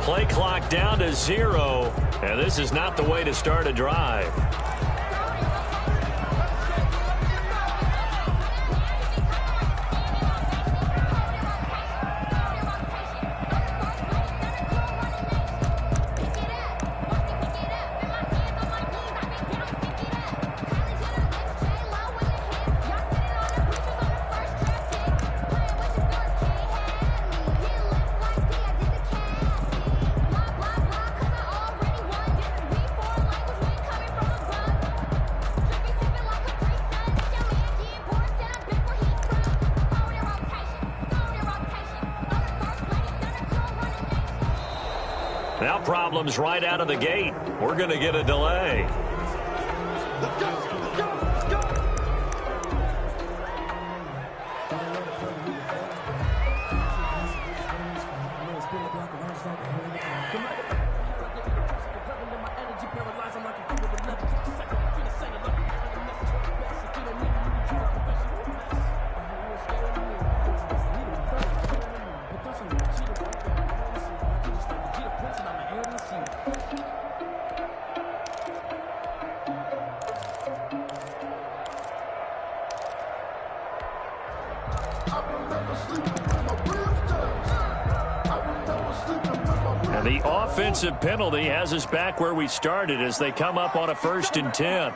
Play clock down to 0, and this is not the way to start a drive. Now problems right out of the gate. We're going to get a delay. Let's go. Let's go. Let's go. And the offensive penalty has us back where we started as they come up on a 1st and 10.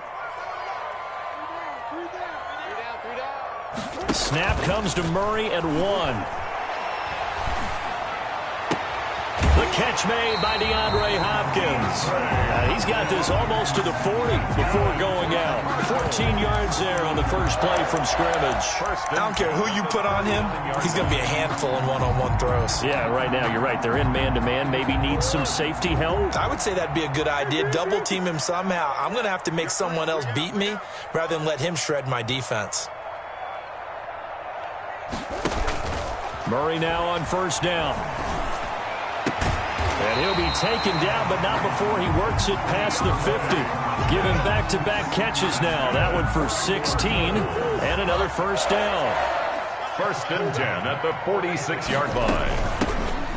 Snap comes to Murray at 1. The catch made by DeAndre Hopkins. He's got this almost to the 40 before going out. 14 yards there on the first play from scrimmage. I don't care who you put on him. He's going to be a handful in one-on-one throws. Yeah, right now you're right. They're in man-to-man. Maybe needs some safety help. I would say that'd be a good idea. Double team him somehow. I'm going to have to make someone else beat me rather than let him shred my defense. Murray now on 1st down. And he'll be taken down, but not before he works it past the 50. Giving back-to-back catches now. That one for 16 and another 1st down. 1st and 10 at the 46-yard line.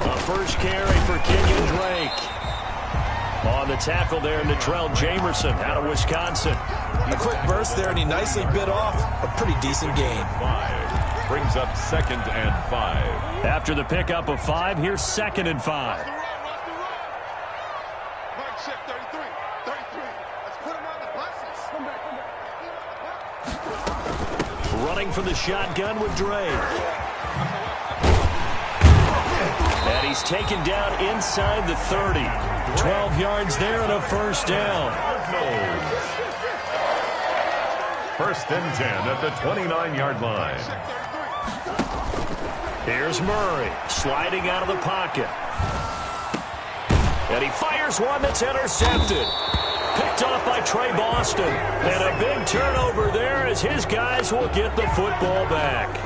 A first carry for Kenyon Drake. On the tackle there, Natrell Jamerson out of Wisconsin. A quick burst there, and he nicely bit off a pretty decent gain. 5 brings up 2nd and 5. After the pickup of 5, here's 2nd and 5. Running from the shotgun with Drake. And he's taken down inside the 30. 12 yards there and a 1st down. 1st and 10 at the 29-yard line. Here's Murray sliding out of the pocket. And he fires one that's intercepted. Picked off by Trey Boston. And a big turnover there as his guys will get the football back.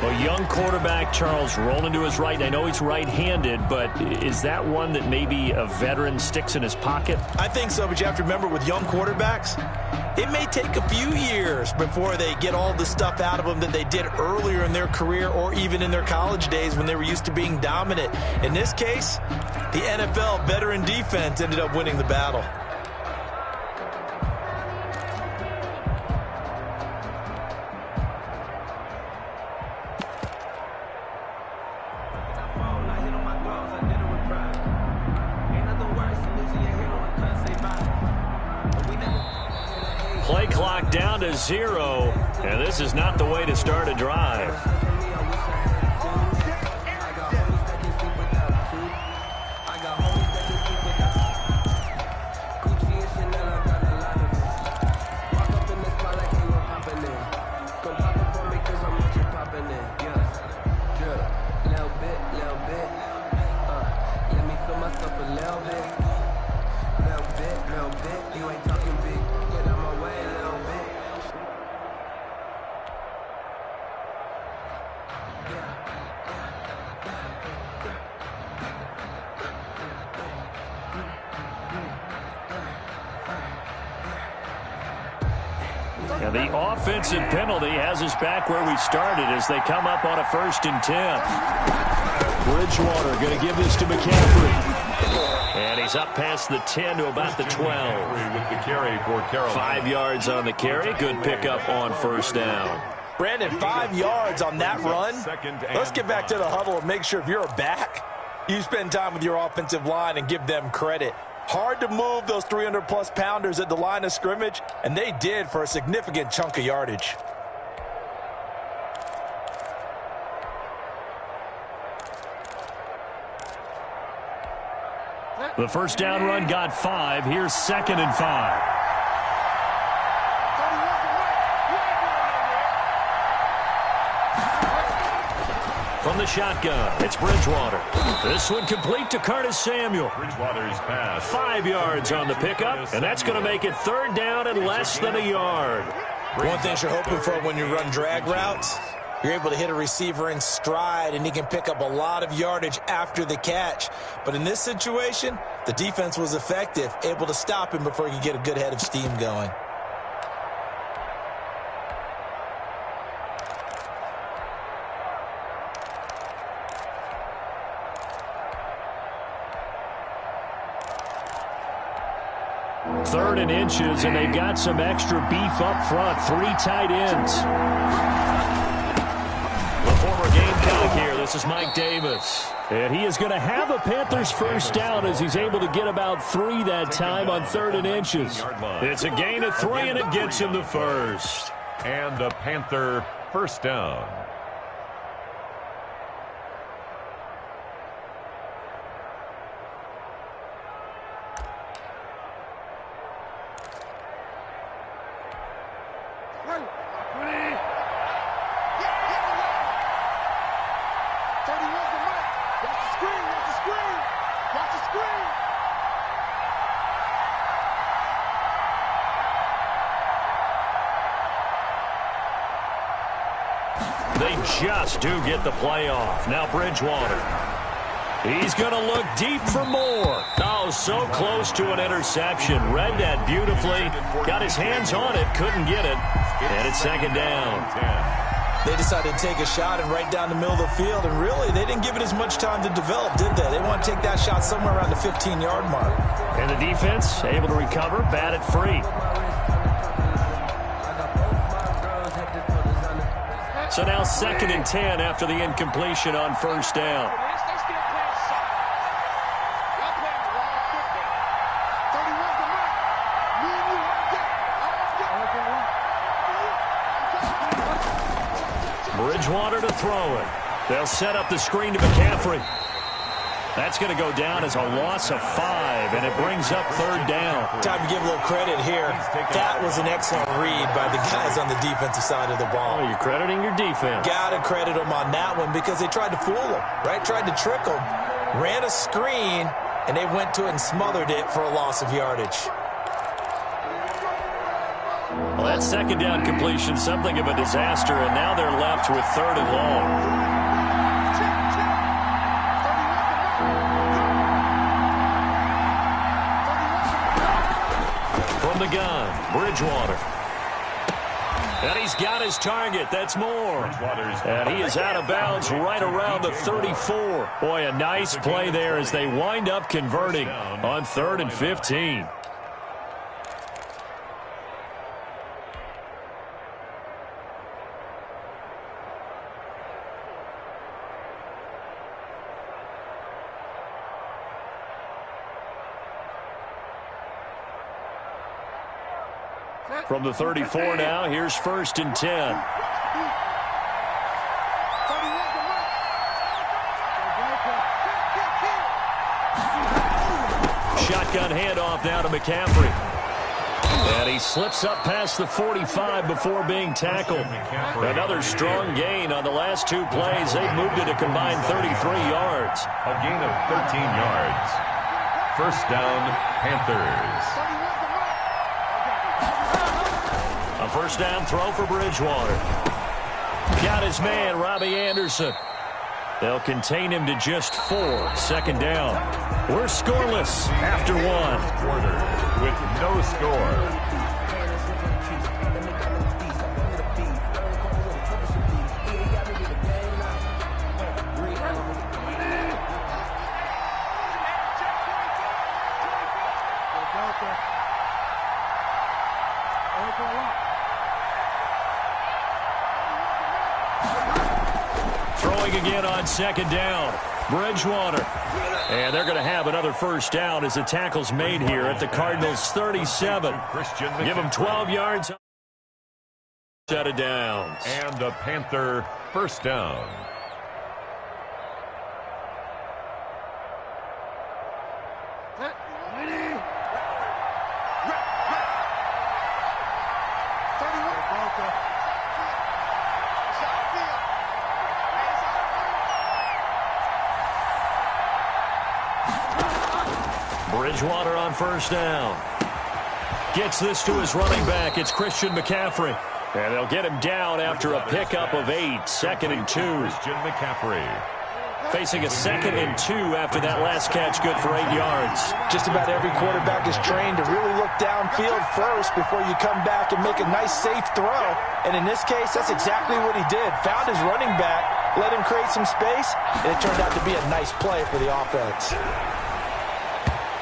A young quarterback, Charles, rolling to his right. I know he's right-handed, but is that one that maybe a veteran sticks in his pocket? I think so, but you have to remember with young quarterbacks, it may take a few years before they get all the stuff out of them that they did earlier in their career or even in their college days when they were used to being dominant. In this case, the NFL veteran defense ended up winning the battle. clock down to 0, and this is not the way to start a drive. And the offensive penalty has us back where we started as they come up on a 1st and 10. Bridgewater going to give this to McCaffrey. And he's up past the 10 to about the 12. With the carry for Carolina. 5 yards on the carry. Good pickup on 1st down. Brandon, 5 yards on that run. Let's get back to the huddle and make sure if you're a back, you spend time with your offensive line and give them credit. Hard to move those 300-plus pounders at the line of scrimmage, and they did for a significant chunk of yardage. The 1st down run got 5. Here's 2nd and 5. From the shotgun, it's Bridgewater. This one complete to Curtis Samuel. Bridgewater's pass. 5 yards on the pickup, and that's going to make it 3rd down and less than a yard. One thing you're hoping for when you run drag routes, you're able to hit a receiver in stride, and he can pick up a lot of yardage after the catch. But in this situation, the defense was effective, able to stop him before he could get a good head of steam going. Third and inches, and they've got some extra beef up front. 3 tight ends. The former Gamecock here. This is Mike Davis. And he is going to have a Panthers 1st down as he's able to get about 3 that time on 3rd and inches. It's a gain of 3, and it gets him the 1st. And a Panther 1st down. They just do get the playoff. Now Bridgewater. He's going to look deep for more. Oh, so close to an interception. Read that beautifully. Got his hands on it. Couldn't get it. And it's 2nd down. They decided to take a shot and right down the middle of the field, and really, they didn't give it as much time to develop, did they? They want to take that shot somewhere around the 15-yard mark. And the defense able to recover, bat it free. So now 2nd and 10 after the incompletion on 1st down. Bridgewater to throw it. They'll set up the screen to McCaffrey. That's going to go down as a loss of 5, and it brings up 3rd down. Time to give a little credit here. That was an excellent read by the guys on the defensive side of the ball. Oh, you're crediting your defense. Got to credit them on that one because they tried to fool them, right? Tried to trick them. Ran a screen, and they went to it and smothered it for a loss of yardage. Well, that 2nd down completion, something of a disaster, and now they're left with 3rd and long. From the gun, Bridgewater. And he's got his target. That's more. And he is out of bounds right around the 34. Boy, a nice play there as they wind up converting on 3rd and 15. From the 34 now, here's 1st and 10. Shotgun handoff now to McCaffrey. And he slips up past the 45 before being tackled. Another strong gain on the last 2 plays. They've moved it a combined 33 yards. A gain of 13 yards. 1st down, Panthers. A 1st down throw for Bridgewater. Got his man, Robbie Anderson. They'll contain him to just 4. 2nd down. We're scoreless after 1. Quarter with no score. Throwing again on 2nd down. Bridgewater. And they're going to have another 1st down as the tackle's made here at the Cardinals' 37. Give them 12 yards. Set of downs. And a Panther 1st down. Bridgewater on 1st down. Gets this to his running back. It's Christian McCaffrey. And they'll get him down after a pickup of 8. 2nd and 2. Christian McCaffrey. Facing a 2nd and 2 after that last catch. Good for 8 yards. Just about every quarterback is trained to really look downfield first before you come back and make a nice, safe throw. And in this case, that's exactly what he did. Found his running back, let him create some space, and it turned out to be a nice play for the offense.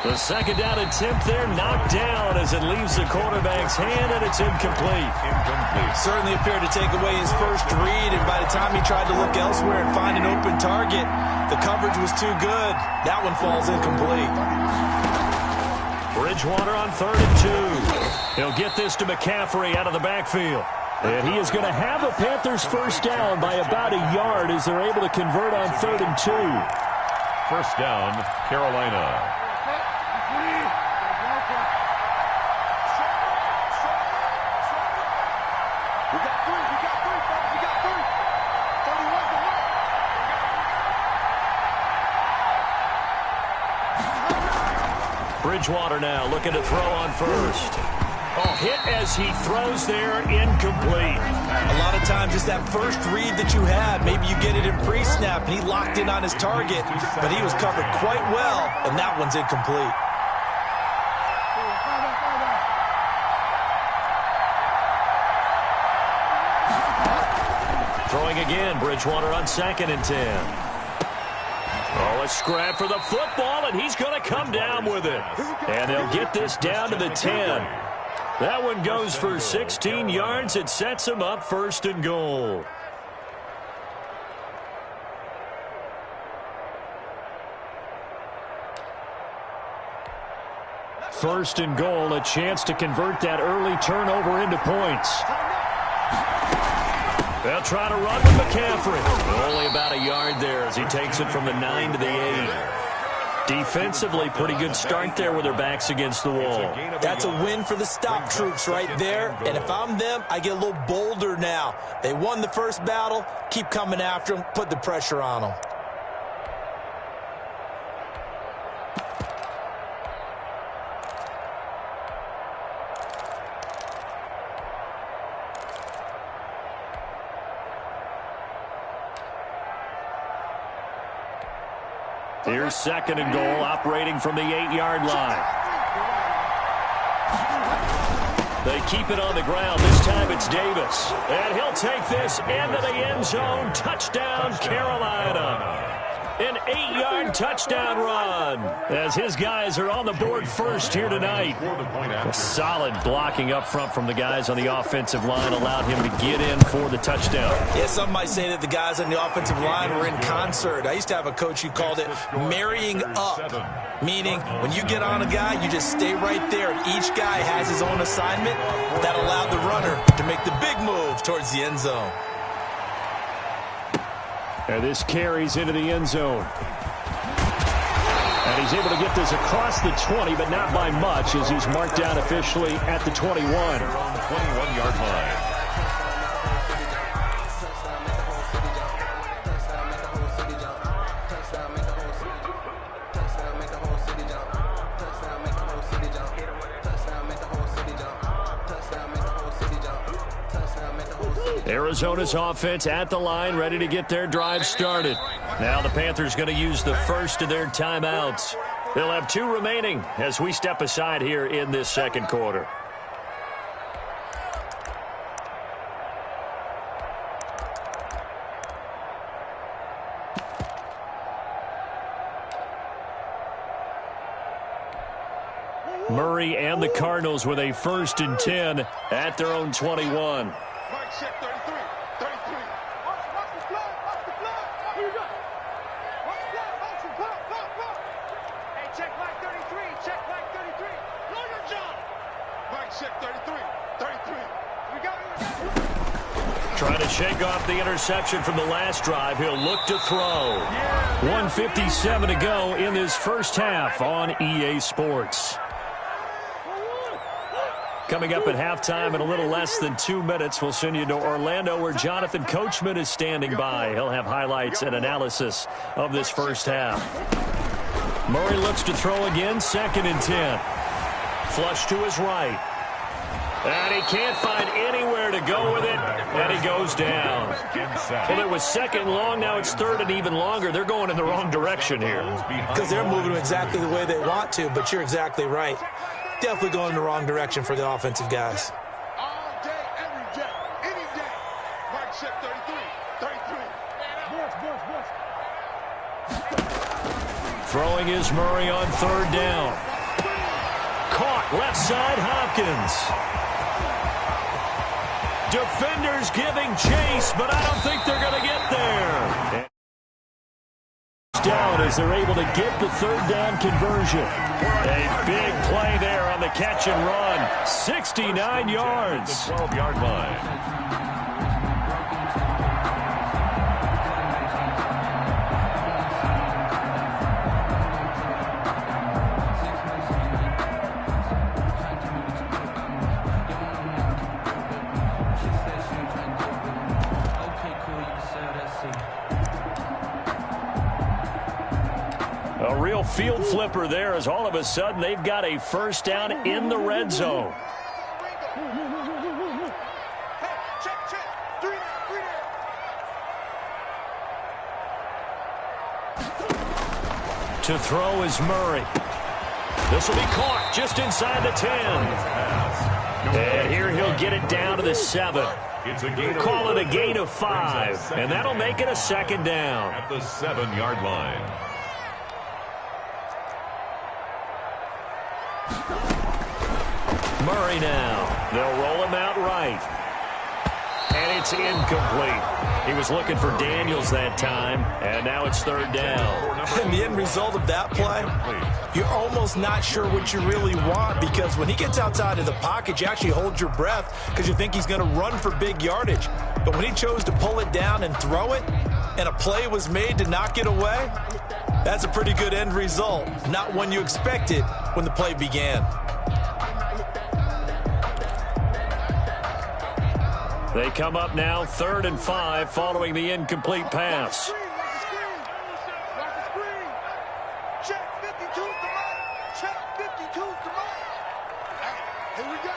The 2nd down attempt there knocked down as it leaves the quarterback's hand, and it's incomplete. Certainly appeared to take away his first read, and by the time he tried to look elsewhere and find an open target, the coverage was too good. That one falls incomplete. Bridgewater on 3rd and 2. He'll get this to McCaffrey out of the backfield. And he is going to have the Panthers' 1st down by about a yard as they're able to convert on 3rd and 2. 1st down, Carolina. Bridgewater now looking to throw on 1st. Oh, hit as he throws there, incomplete. A lot of times it's that first read that you had. Maybe you get it in pre-snap, and he locked in on his target, but he was covered quite well, and that one's incomplete. Throwing again, Bridgewater on 2nd and 10. Oh, a scrap for the football, and he's going to come down with it. And they'll get this down to the 10. That one goes for 16 yards. It sets him up 1st and goal. First and goal, a chance to convert that early turnover into points. They'll try to run with McCaffrey. Only about a yard there as he takes it from the 9 to the 8. Defensively, pretty good start there with their backs against the wall. That's a win for the stop troops right there. And if I'm them, I get a little bolder now. They won the first battle. Keep coming after them. Put the pressure on them. Here's 2nd and goal, operating from the 8-yard line. They keep it on the ground. This time it's Davis. And he'll take this into the end zone. Touchdown, Carolina. An 8-yard touchdown run as his guys are on the board first here tonight. A solid blocking up front from the guys on the offensive line allowed him to get in for the touchdown. Yeah, some might say that the guys on the offensive line were in concert. I used to have a coach who called it marrying up, meaning when you get on a guy, you just stay right there, and each guy has his own assignment. That allowed the runner to make the big move towards the end zone. And this carries into the end zone. And he's able to get this across the 20, but not by much, as he's marked down officially at the 21. 21-yard line. Arizona's offense at the line, ready to get their drive started. Now the Panthers going to use the first of their timeouts. They'll have 2 remaining as we step aside here in this second quarter. Murray and the Cardinals with a 1st and 10 at their own 21. Mike check 33. 33. Watch the blood. Watch the blood. Here you go. Watch the blood. Watch the blood. Hey, check Mike 33. Check Mike 33. Know your job. Mike check 33. 33. We got it. Trying to shake off the interception from the last drive. He'll look to throw. 1:57 to go in this first half on EA Sports. Coming up at halftime in a little less than 2 minutes, we'll send you to Orlando where Jonathan Coachman is standing by. He'll have highlights and analysis of this first half. Murray looks to throw again, 2nd and 10. Flush to his right. And he can't find anywhere to go with it, and he goes down. Well, it was 2nd and long, now it's 3rd and even longer. They're going in the wrong direction here. Because they're moving exactly the way they want to, but you're exactly right. Definitely going in the wrong direction for the offensive guys. All day, every day, any day. Mike check 33. 33. Throwing is Murray on 3rd down. Caught left side, Hopkins. Defenders giving chase, but I don't think they're going to get there. Down as they're able to get the 3rd down conversion. A big play there on the catch and run. 69 yards. The 12-yard line. A real field flipper there as all of a sudden they've got a 1st down in the red zone. To throw is Murray. This will be caught just inside the 10. And here he'll get it down to the 7. Call it a gain of 5. And that'll make it a 2nd down. At the 7-yard line. Murray now. They'll roll him out right. And it's incomplete. He was looking for Daniels that time, and now it's 3rd down. And the end result of that play, you're almost not sure what you really want, because when he gets outside of the pocket, you actually hold your breath because you think he's going to run for big yardage. But when he chose to pull it down and throw it, and a play was made to knock it away, that's a pretty good end result. Not one you expected when the play began. They come up now 3rd and 5 following the incomplete pass. Watch the screen. Check 52's the right. Check 52's the right. Here we go.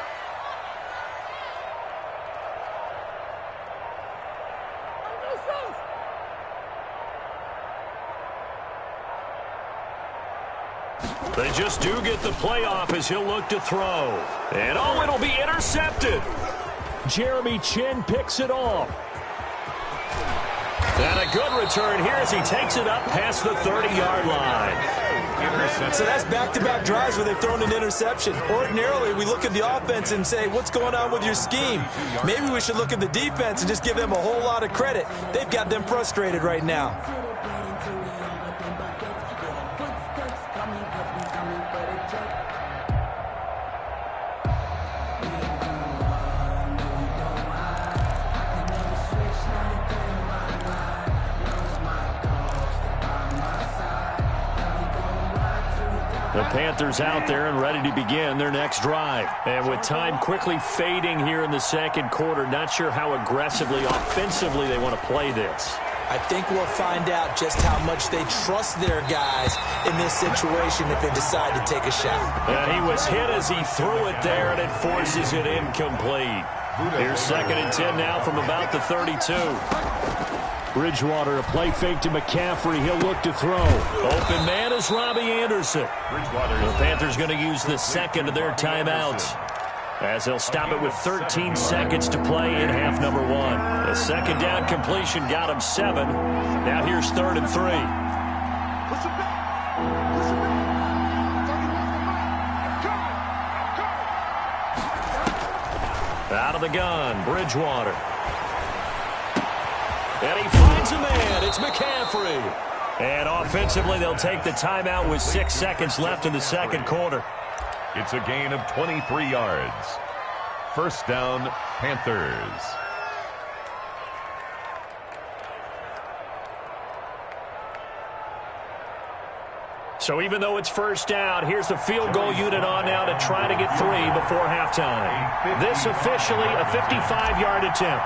They just do get the playoff as he'll look to throw. And oh, it'll be intercepted. Jeremy Chin picks it off. And a good return here as he takes it up past the 30-yard line. So that's back-to-back drives where they've thrown an interception. Ordinarily, we look at the offense and say, what's going on with your scheme? Maybe we should look at the defense and just give them a whole lot of credit. They've got them frustrated right now. The Panthers out there and ready to begin their next drive. And with time quickly fading here in the second quarter, not sure how aggressively, offensively they want to play this. I think we'll find out just how much they trust their guys in this situation if they decide to take a shot. And he was hit as he threw it there, and it forces it incomplete. Here's 2nd and 10 now from about the 32. Bridgewater, a play fake to McCaffrey. He'll look to throw. Open man is Robbie Anderson. The Panthers going to use the second of their timeouts, as they'll stop it with 13 seconds to play in half number 1. The second down completion got him 7. Now here's 3rd and 3. Out of the gun, Bridgewater. And he finds a man. It's McCaffrey. And offensively, they'll take the timeout with 6 seconds left in the second quarter. It's a gain of 23 yards. First down, Panthers. So even though it's first down, here's the field goal unit on now to try to get 3 before halftime. This officially a 55-yard attempt.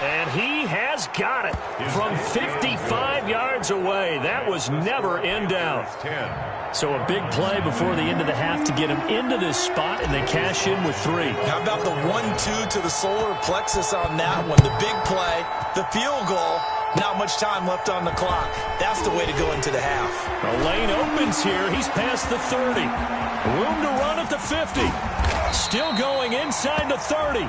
And he has got it from 55 yards away. That was never in doubt. So a big play before the end of the half to get him into this spot, and they cash in with 3. How about the 1-2 to the solar plexus on that one? The big play, the field goal, not much time left on the clock. That's the way to go into the half. The lane opens here. He's past the 30. Room to run at the 50. Still going inside the 30.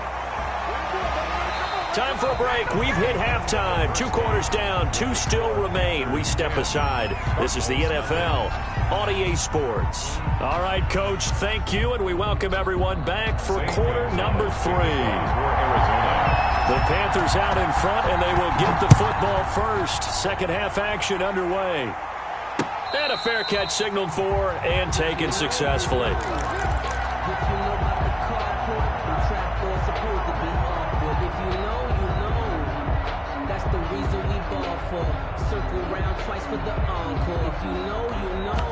Time for a break. We've hit halftime. 2 quarters down. 2 still remain. We step aside. This is the NFL on EA Sports. All right, Coach, thank you, and we welcome everyone back for quarter number 3. The Panthers out in front, and they will get the football first. Second half action underway. And a fair catch signaled for and taken successfully. Circle round twice for the encore. If you know, you know.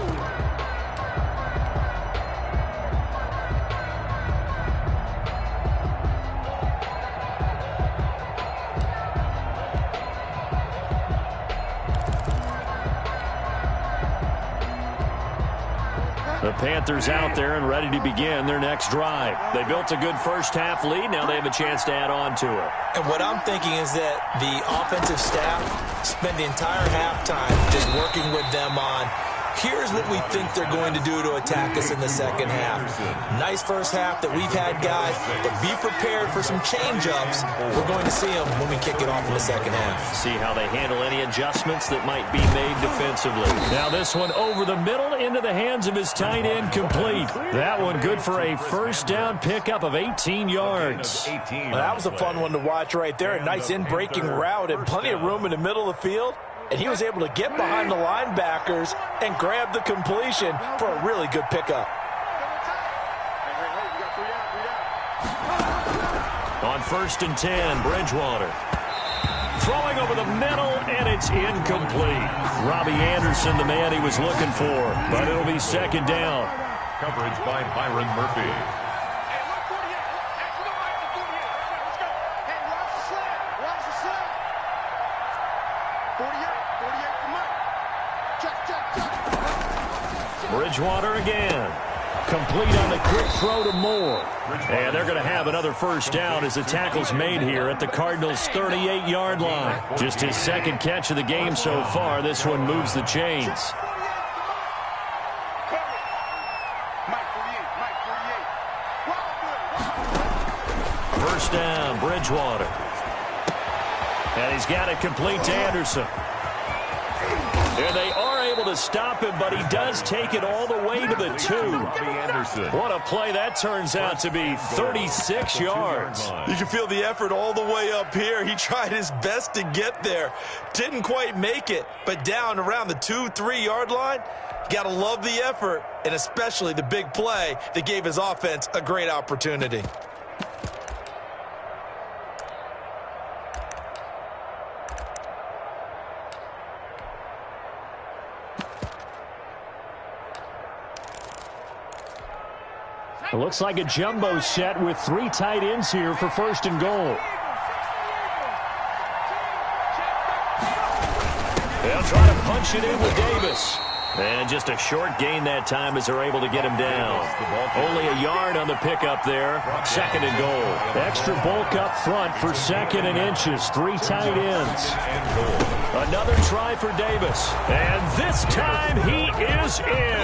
The Panthers out there and ready to begin their next drive. They built a good first half lead. Now they have a chance to add on to it. And what I'm thinking is that the offensive staff spent the entire halftime just working with them on, here's what we think they're going to do to attack us in the second half. Nice first half that we've had, guys, but be prepared for some change-ups. We're going to see them when we kick it off in the second half. See how they handle any adjustments that might be made defensively. Now this one over the middle into the hands of his tight end, complete. That one good for a first down pickup of 18 yards. Well, that was a fun one to watch right there. A nice in-breaking route and plenty of room in the middle of the field. And he was able to get behind the linebackers and grab the completion for a really good pickup. On 1st and 10, Bridgewater. Throwing over the middle, and it's incomplete. Robbie Anderson, the man he was looking for, but it'll be second down. Coverage by Byron Murphy. Bridgewater again. Complete on the quick throw to Moore. And they're going to have another first down as the tackle's made here at the Cardinals' 38-yard line. Just his second catch of the game so far. This one moves the chains. First down, Bridgewater. And he's got it complete to Anderson. And they are able to stop him, but he does take it all the way to the 2. What a play that turns out to be, 36 yards. You can feel the effort all the way up here. He tried his best to get there. Didn't quite make it, but down around the 2-3 yard line, got to love the effort, and especially the big play that gave his offense a great opportunity. It looks like a jumbo set with 3 tight ends here for first and goal. They'll try to punch it in with Davis. And just a short gain that time as they're able to get him down. Only a yard on the pickup there. Second and goal. Extra bulk up front for second and inches. 3 tight ends. Another try for Davis. And this time he is in.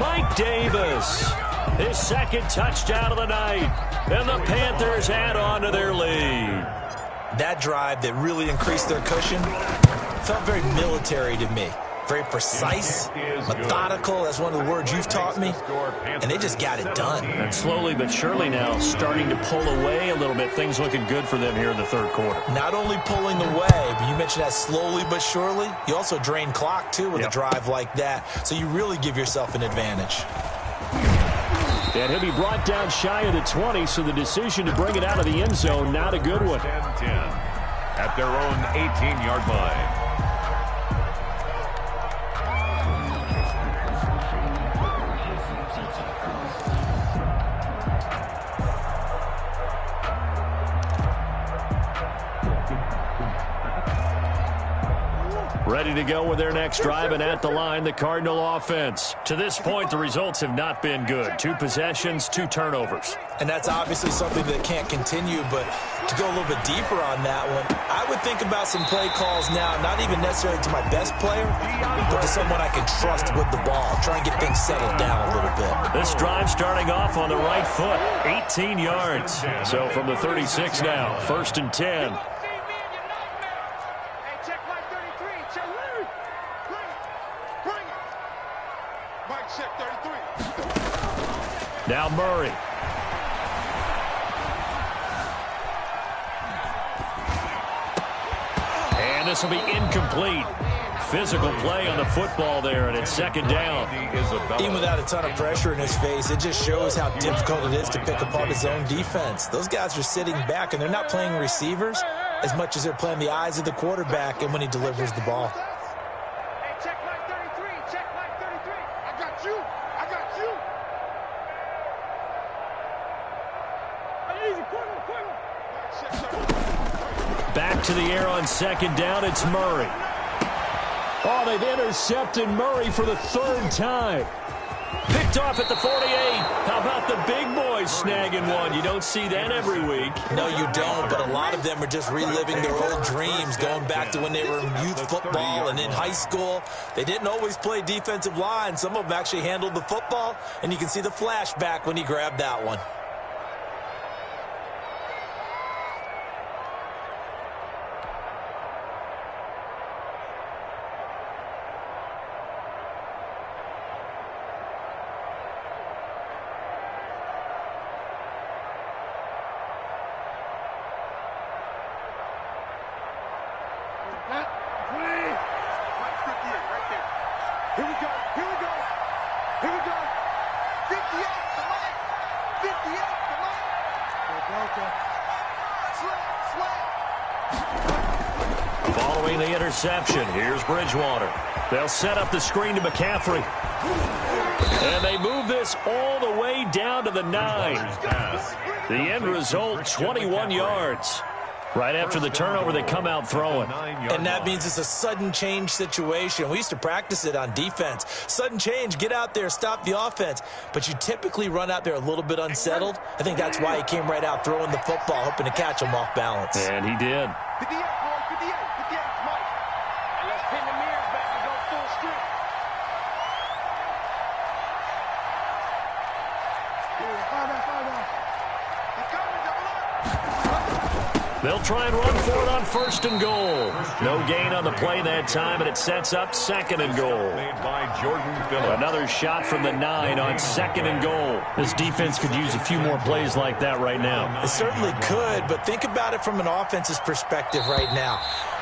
Mike Davis. His second touchdown of the night. And the Panthers add on to their lead. That drive that really increased their cushion felt very military to me. Very precise, methodical. That's one of the words you've taught me. And they just got it done. And slowly but surely now starting to pull away a little bit. Things looking good for them here in the third quarter. Not only pulling away, but you mentioned that slowly but surely. You also drain clock, too, with a drive like that. So you really give yourself an advantage. And he'll be brought down shy of the 20, so the decision to bring it out of the end zone, not a good one. 10-10 at their own 18-yard line. Ready to go with their next drive, and at the line, the Cardinal offense. To this point, the results have not been good. 2 possessions, 2 turnovers. And that's obviously something that can't continue, but to go a little bit deeper on that one, I would think about some play calls now, not even necessarily to my best player, but to someone I can trust with the ball. Try and get things settled down a little bit. This drive starting off on the right foot, 18 yards. So from the 36 now, first and 10. Now Murray. And this will be incomplete. Physical play on the football there, and it's second down. Even without a ton of pressure in his face, it just shows how difficult it is to pick apart his own defense. Those guys are sitting back, and they're not playing receivers as much as they're playing the eyes of the quarterback and when he delivers the ball. Back to the air on second down, it's Murray. Oh, they've intercepted Murray for the 3rd time. Picked off at the 48. How about the big boys snagging one? You don't see that every week. No, you don't, but a lot of them are just reliving their old dreams, going back to when they were in youth football and in high school. They didn't always play defensive line. Some of them actually handled the football, and you can see the flashback when he grabbed that one. Here we go. Here we go. Here we go. 58 to Mike. 58 to Mike. Okay. Slam. Following the interception, here's Bridgewater. They'll set up the screen to McCaffrey. And they move this all the way down to the 9. The end result, 21 yards. Right after the turnover, they come out throwing. And that means it's a sudden change situation. We used to practice it on defense. Sudden change, get out there, stop the offense. But you typically run out there a little bit unsettled. I think that's why he came right out throwing the football, hoping to catch him off balance. And he did. 58, boy. 58. 58 is Mike. And let's pin the mirrors back and go full strength. Find out. He's coming, They'll try and run for it on 1st and goal. No gain on the play that time, and it sets up 2nd and goal. Made by Jordan Phillips. Another shot from the 9 on 2nd and goal. This defense could use a few more plays like that right now. It certainly could, but think about it from an offense's perspective right now.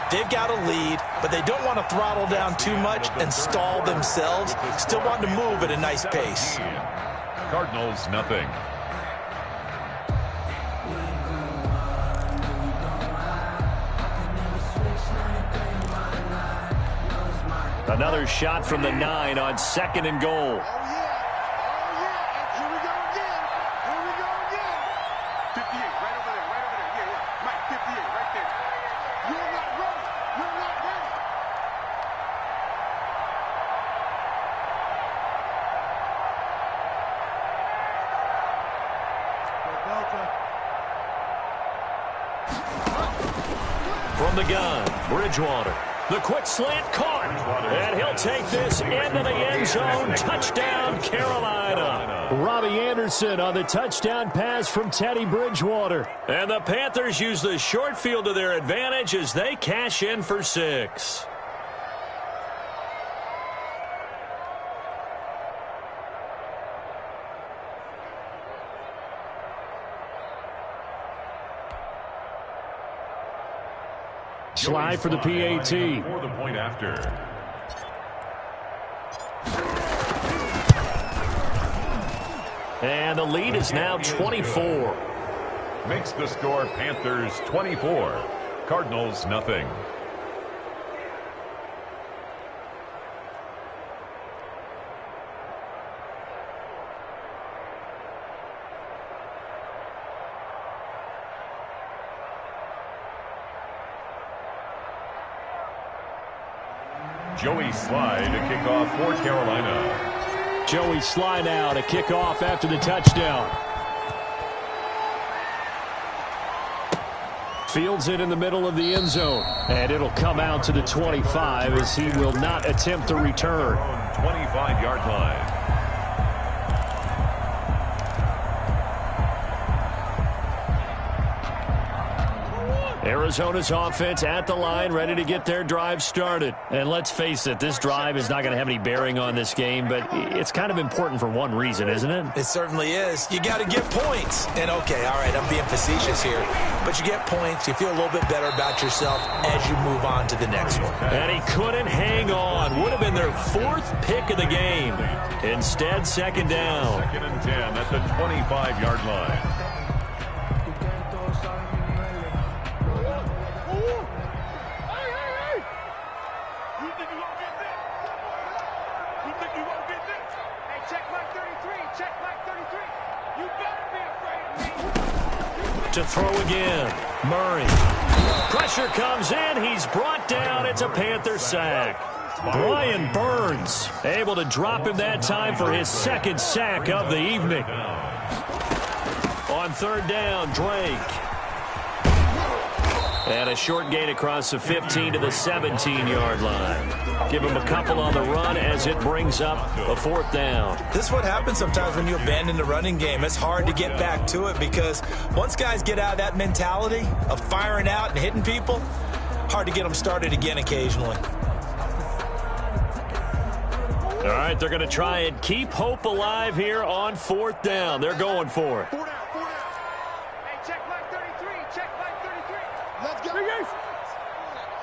They've got a lead, but they don't want to throttle down too much and stall themselves. Still want to move at a nice pace. Cardinals, nothing. Another shot from the 9 on 2nd and goal. Oh, yeah. Here we go again. 58, right over there. Yeah. Mike, 58, right there. You're not ready. From the gun, Bridgewater. The quick slant caught, and he'll take this into the end zone. Touchdown, Carolina. Robbie Anderson on the touchdown pass from Teddy Bridgewater. And the Panthers use the short field to their advantage as they cash in for 6. Slide for the PAT. For the point after. And the lead is now 24. Makes the score Panthers 24. Cardinals, nothing. Joey Slye to kick off for Carolina. Joey Slye now to kick off after the touchdown. Fields it in the middle of the end zone. And it'll come out to the 25 as he will not attempt to return. 25-yard line. Arizona's offense at the line, ready to get their drive started. And let's face it, this drive is not going to have any bearing on this game, but it's kind of important for one reason, isn't it? It certainly is. You got to get points. And, okay, all right, I'm being facetious here. But you get points, you feel a little bit better about yourself as you move on to the next one. And he couldn't hang on. Would have been their 4th pick of the game. Instead, 2nd down. 2nd and 10 at the 25-yard line. To throw again. Murray. Pressure comes in. He's brought down. It's a Panther sack. Brian Burns able to drop him that time for his 2nd sack of the evening. On 3rd down, Drake. And a short gain across the 15 to the 17-yard line. Give him a couple on the run as it brings up a 4th down. This is what happens sometimes when you abandon the running game. It's hard to get back to it because once guys get out of that mentality of firing out and hitting people, hard to get them started again occasionally. All right, they're going to try and keep hope alive here on 4th down. They're going for it. 4 down. Hey, check line 33. Check line 33. Let's go.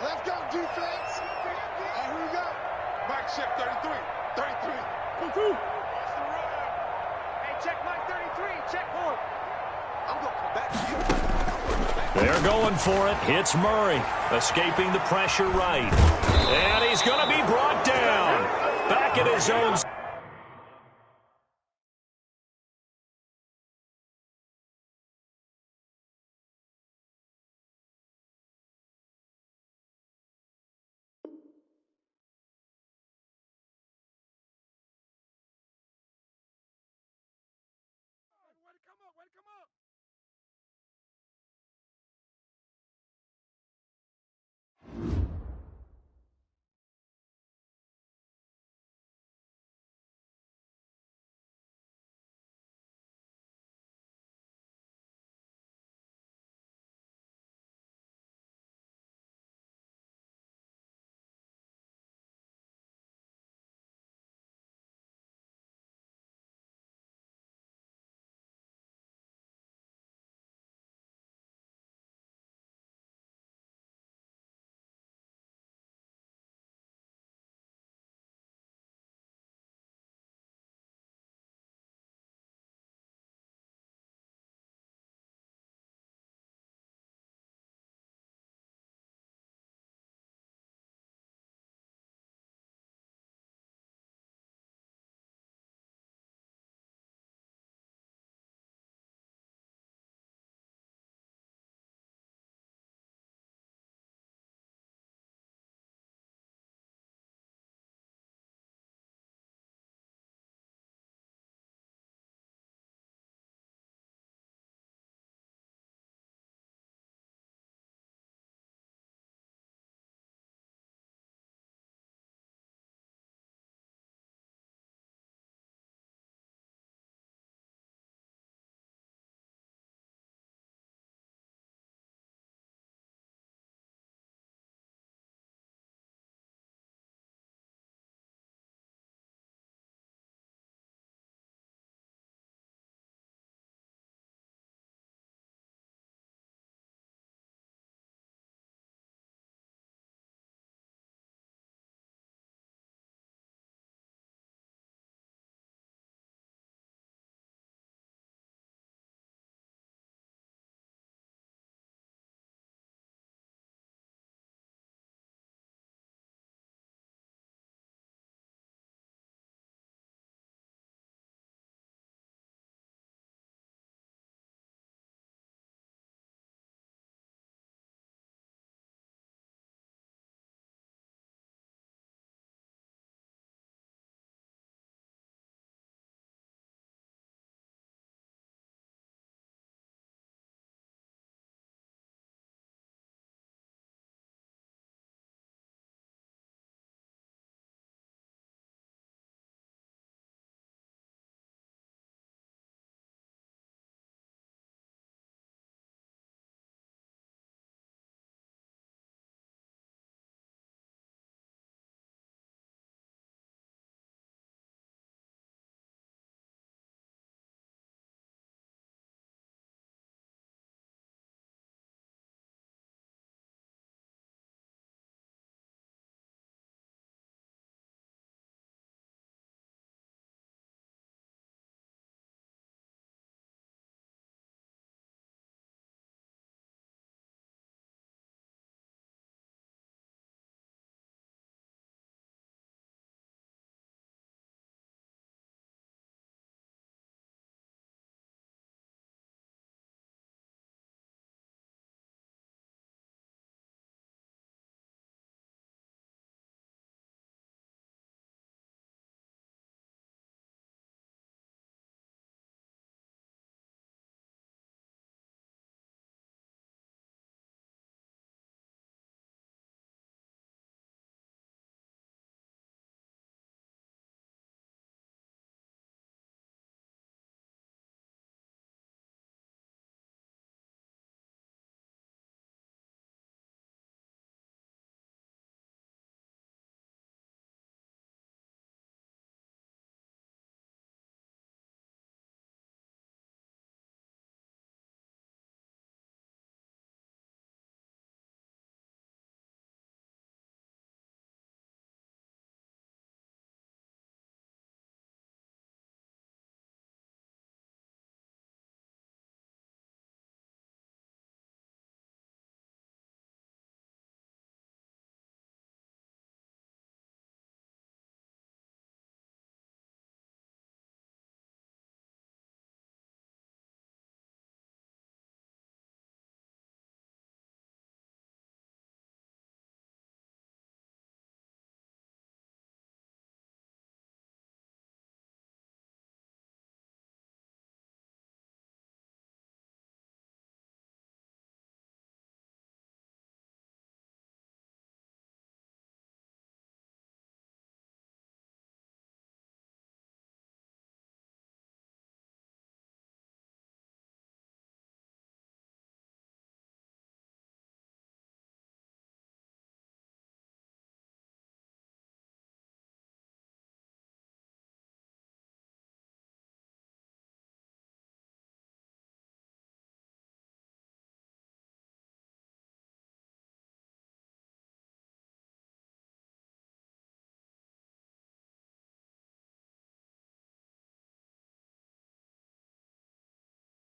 Let's go, defense. And here we go. Back check 33. 33. 2. Hey, check line 33. Check 4. I'm going to come back to you. They're going for it. It's Murray escaping the pressure right. And he's going to be brought down. Back at his own.